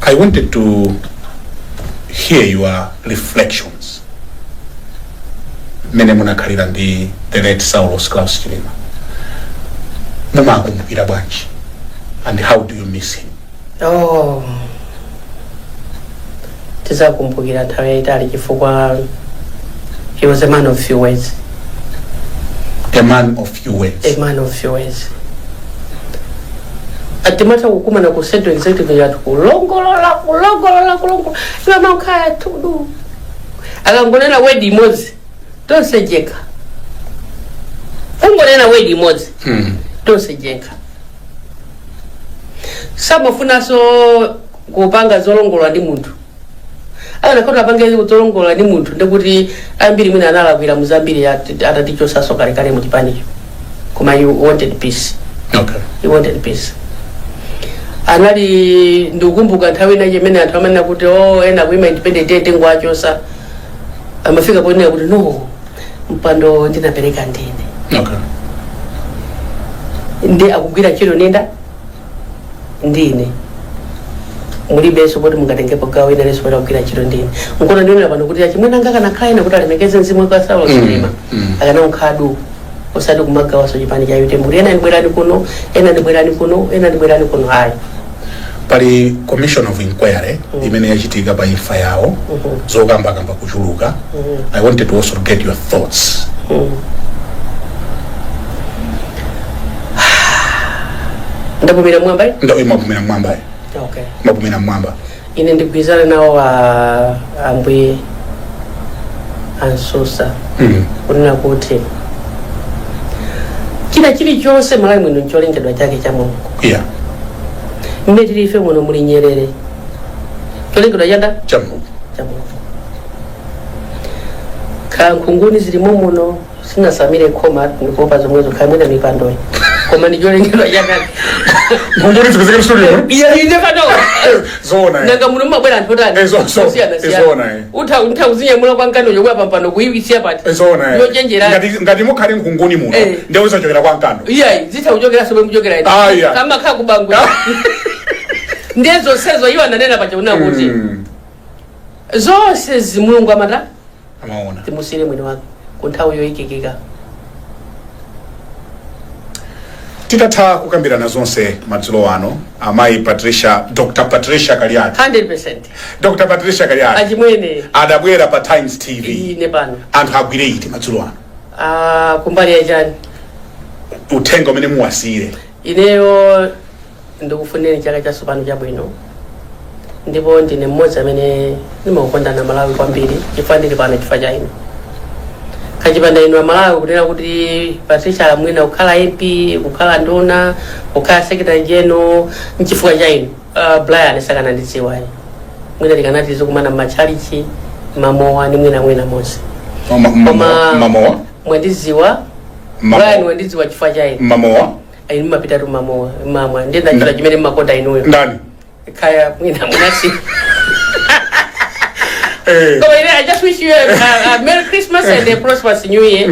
Speaker 1: I wanted to hear your reflections. Mene munakhalira ndi the late Saulos Klaus Chilima. Mumakumbukira bwanji, and how do you miss him?
Speaker 2: Tizakumbukira nthawi yayitali chifukwa he was a man of few words.
Speaker 1: A man of few words.
Speaker 2: A man of few words. Atimata kukuma na kusento executive yatu kulongolola. Iwa maukaya tudu. Akangonena wedi mozi. Tonsejeka. Ungonena wedi mozi. Tonsejeka. Samafuna so kupanga zolongolwa ndi munthu. Akana pange kutolongola ndi munthu ndikuti ambiri mwina analakwira muzambiri atatichosa so kale mu chipanicho. Koma you wanted peace.
Speaker 1: Okay.
Speaker 2: You wanted peace. Anali ndikukumbuka nthawi ina imene anthu amanena kuti ena kuima independent ngwachosa. Amafika ponena kuti no mpando ndinapereka ndine.
Speaker 1: Okay.
Speaker 2: Ndi akugwira chiro nenda ndine. Mulibe support mungatengepo gawo ina leso kugwira chiro ndine. Nkono ndine pano kuti achimwena ngaka nakhala kuti alemekeze mzimu kwa Saulos Chilima. Akana ukhadu osati kumagawa so chipani cha UTM. Ena ndibwerani kuno, ena ndibwerani kuno, ena ndibwerani kuno hayi.
Speaker 1: Pali commission of inquiry imene yachitika pa imfa yawo zokamba kuchuluka. I wanted to also get your thoughts.
Speaker 2: Ndapumira mwamba?
Speaker 1: Ndapumira mwamba.
Speaker 2: Okay.
Speaker 1: Mapumira mwamba.
Speaker 2: Ine ndigwizana nawo ambwe ansusa. Kunena kuti kila chilichonse malawi mwino ncholengedwa chake cha Mulungu.
Speaker 1: Yeah.
Speaker 2: Mmene ife muno muli Nyerere. Cholengedwa chanda
Speaker 1: cha Mulungu.
Speaker 2: Kankunguni zilimo muno sinasamire koma ndikuopa zomwezo kamwena mipando. Koma ni cholengedwa chanda.
Speaker 1: Ngunguni zikuzekera studio.
Speaker 2: Yeah, you never know.
Speaker 1: Zona.
Speaker 2: Nanga muno mabwera ntotani.
Speaker 1: Zona.
Speaker 2: Uta uzinya muno kwa nkando yobwa pampano kuibisia pati.
Speaker 1: Zona.
Speaker 2: Yo chenjera.
Speaker 1: Ngati mukhali ngunguni muno. Ndio uzachokera kwa nkando.
Speaker 2: Yeah, zita ujokera sobe mujokera ine. Kama kakubangwe. Ndezo sezo iwa nanena pacha una kuti. Zose zimulungu amata.
Speaker 1: Amaona.
Speaker 2: Timusire mwini wako. Kunthawi yo ikikika.
Speaker 1: Titatha kukambirana zonse madzulo ano amayi Dr. Patricia Kaliati.
Speaker 2: 100%.
Speaker 1: Dr. Patricia Kaliati.
Speaker 2: Ajimwene.
Speaker 1: Adabwera pa Times TV.
Speaker 2: Ine pano.
Speaker 1: Anthu agwire iti madzulo ano.
Speaker 2: Kumbali ya jani.
Speaker 1: Uthenga umene muwasire.
Speaker 2: Ineyo ndikufuneni chaka cha supano cha bwino. Ndipo ndine mmodzi amene ndimakonda na Malawi kwambiri. Chifandiri pano chifukwa cha ino. Kachipanda ino Malawi kunena kuti Patricia mwina kukhala MP, kukhala nduna, kukhala secretary general nchifukwa cha ino. Brian sakana ndidziwa. Mwina likanati zokumana machalichi, mamowa ni mwina mosi.
Speaker 1: Mamowa?
Speaker 2: Mwendiziwa. Brian mwendiziwa chifukwa cha ino.
Speaker 1: Mamowa?
Speaker 2: inu mapita tu mamwa ndenda chira chimene makonda inuyo
Speaker 1: ndani
Speaker 2: kaya mwina munasi. So I just wish you a Merry Christmas and a prosperous New Year.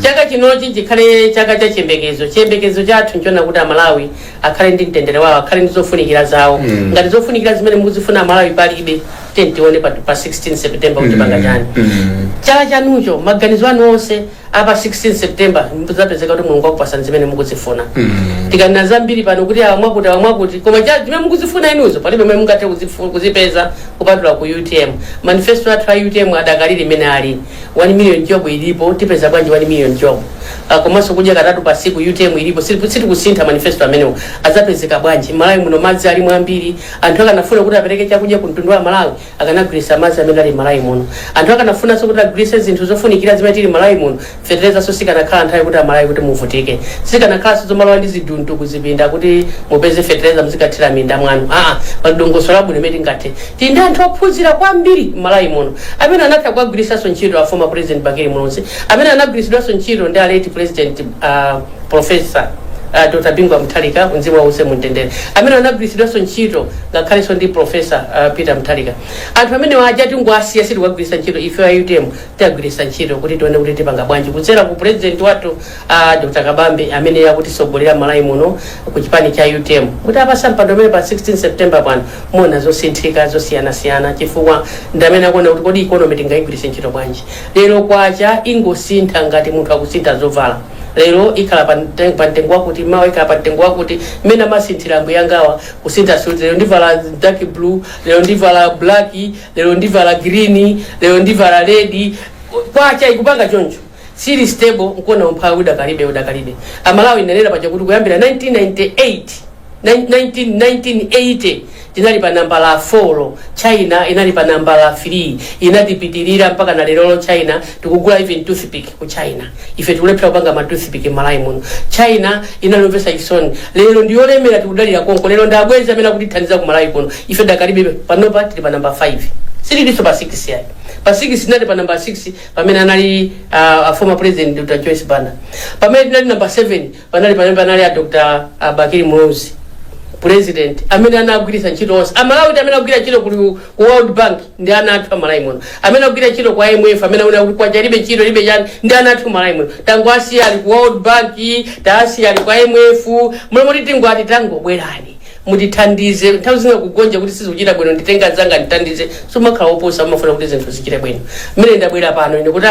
Speaker 2: Chaka chinochi chikhale chaka cha chembekezo chathu nchona kuti Malawi akhale ndi mtendere wawo, akhale ndi zofunikira zawo. Ngati zofunikira zimene mukuzifuna Malawi palibe, tione pa 16 September kuti pangachani. Chaka chanucho maganizo anu onse apa 16 September muzapezeka kuti Mulungu akupasani zimene mukuzifuna. Tikanena zambiri pano kuti amwakuti koma chimene mukuzifuna inuzo palibe mmene mungathe kuzipeza kupatula ku UTM. Manifesto ya UTM adakalili imene ali 1 million job ilipo, tipeza bwanji 1 million job. Komanso kudya katatu pa siku UTM ilipo, sitikusintha manifesto amenewo azapezeka bwanji. Malawi muno madzi ali mwambiri, anthu akanafuna kuti apereke chakudya ku mtundu wa Malawi akanagulisa madzi amene ali Malawi muno. Anthu akanafunanso kuti agulise zinthu zofunikira zimene tili Malawi muno, fetereza so sikanakhala nthawi kuti Malawi kuti muvutike. Sikanakhala zomalawa ndi zidundu kuzipinda kuti mupeze fetereza muzikathira minda mwanu. Padongoso labwino limene tingathe. Tindi anthu ophunzira kwambiri Malawi muno. Amene anatha kugwirisanso ntchito a former President Bakiri Mulonzi. Amene anagwirisidwanso ntchito ndi late President Professor Dr. Bingwa Mutharika unzimu wa use mutendere. Amene anagwirisidwanso ntchito ngakhaleso ndi Professor Peter Mutharika. Anthu amene wajati ngwasiya siti kugwirisa ntchito ife wa UTM tagwirisa ntchito kuti tione kuti tipanga bwanji kudzera ku President wathu Dr. Kabambe amene yakuti sogolera Malawi muno ku chipani cha UTM. Kuti apasa mpando umene pa 16 September pano mona zosinthika zosiyana chifukwa ndamene akuona kuti kodi economy tingayigwirise ntchito bwanji. Lero kwacha ingosintha ngati munthu akusintha zovala. Lero ikhala pa mtengo wakuti mawa ikhala pa mtengo wakuti mena masinthira mbuyangawa kusintha suit. Lero ndivala dark blue, lero ndivala black, lero ndivala green, lero ndivala red. Kwacha ikupanga choncho siri stable nkona umphawi udakalibe. Amalawi inenera paja kuti kuyambira 1980 tinali pa namba la 4, China inali pa namba la 3, inatipitirira mpaka na lero China tikugula even toothpick ku China. Ife tikulephera kupanga ma toothpick Malawi muno. China inalomvesa chisoni. Lero ndiyolemera tikudalira konko, lero ndabweza amene kuti thandiza ku Malawi kuno. Ife dakalibe panopa tili pa namba 5. Sili liso pa 6 yayi. Pa 6 inali pa namba 6 pamene anali former President Dr. Joyce Banda. Pamene tinali namba 7 panali Dr. Bakiri Mulonzi. President amene anagwirisa ntchito onse. Amalawi amene agwira ntchito ku World Bank ndi anathu Malawi muno. Amene agwira ntchito kwa IMF amene akuti kwa jalibe ntchito libe chani ndi anathu Malawi muno. Tangwasi ali ku World Bank, tasi ali kwa IMF, mulomoti tingwati tangobwerani. Mutithandize nthawi zina kugonja kuti sizochita bwino nditenga zanga nditandize somakhala oposa amafuna kuti zinthu zichite bwino. Mmene ndabwera pano ine kuti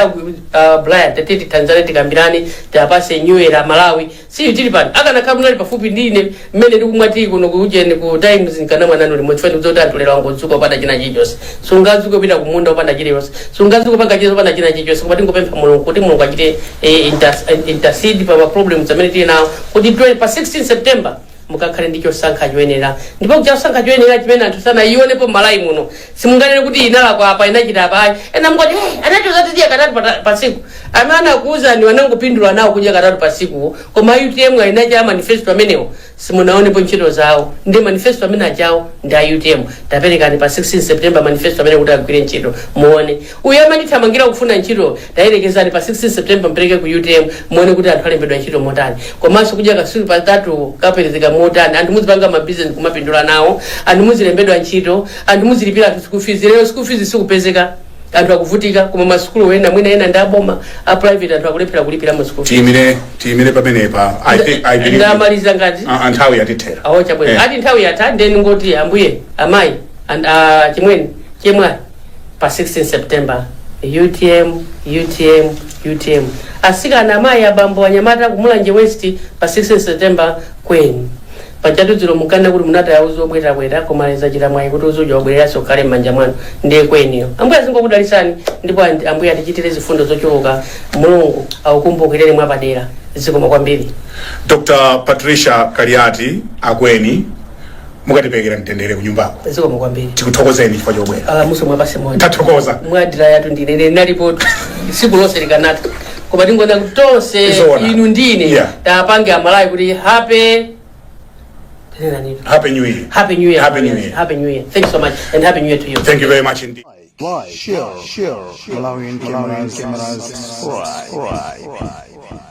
Speaker 2: Brian tatiti Tanzania tikambirani tapase New Era Malawi si tili pano akanakhala munali pafupi ndine mmene ndikumwati kuno kujeni ku Times nkanamwa nanu limodzi fani kuzoti anthu lero angodzuka opanda china chilichonse. Sungazuke pita kumunda opanda chilichonse, sungazuke panga chilichonse opanda china chilichonse, koma tingopempha Mulungu kuti Mulungu achite intercede pa problems amene tili nawo kuti pa 16 September mukakhale ndicho sankha choyenera. Ndipo kuchasankha choyenera chimene anthu sana ionepo Malawi muno. Simunganene kuti inala kwa apa inachita apa. Ena mngoti anachoza tidia katatu pa siku. Amana kuuza ni wanangopindula nawo kudya katatu pa siku. Koma UTM inacha manifesto amenewo simunaonepo ntchito zawo. Ndi manifesto amene achawo ndi UTM. Taperekani pa 16 September manifesto amene kuti agwire ntchito muone. Uyo amene thamangira kufuna ntchito tayerekezani pa 16 September mpereke ku UTM muone kuti anthu alembedwa ntchito motani. Komanso kudya kasuku pa 3 kapelezeka motani. Anthu muzipanga ma business kumapindula nawo. Anthu muzilembedwa ntchito. Anthu muzilipira school fees. Lero school fees sikuphezeka. Anthu akuvutika koma masukulu wena mwina ena ndaboma a private anthu akulephera kulipira mu school.
Speaker 1: Timire pamenepa I believe
Speaker 2: ndamaliza ngati
Speaker 1: nthawi yatithera.
Speaker 2: Awo chabwera. Ati nthawi yatha ndeni ngoti ambuye amayi and chimweni chemwa pa 16 September UTM asikana amayi abambo anyamata kumulanje West pa 16 September kweni. Pachatu zilo mukana kuti munata yauzo bwera komaleza chira mwayi kuti uzoja obwerera sokale manja mwanu ndiye kweniyo. Ambuya zingokudalisani ndipo ambuya atichitire zifundo zochuluka Mulungu akukumbukireni mwapadera zikoma kwambiri.
Speaker 1: Dr. Patricia Kaliati akweni mukatipekera mtendere ku nyumbako.
Speaker 2: Zikoma kwambiri.
Speaker 1: Tikuthokozeni chifukwa chobwera.
Speaker 2: Muso mwapase moyo.
Speaker 1: Tathokoza.
Speaker 2: Mwadira yatu ndine nalipo siku lose likanata. Koma ndingona kutose inu ndine tapange Amalawi kuti Happy New Year. Happy New Year.
Speaker 1: Happy New Year.
Speaker 2: Happy New Year. Thanks so much and Happy New Year to you.
Speaker 1: Thank you very much indeed.
Speaker 3: Share. Malawian cameras. Right.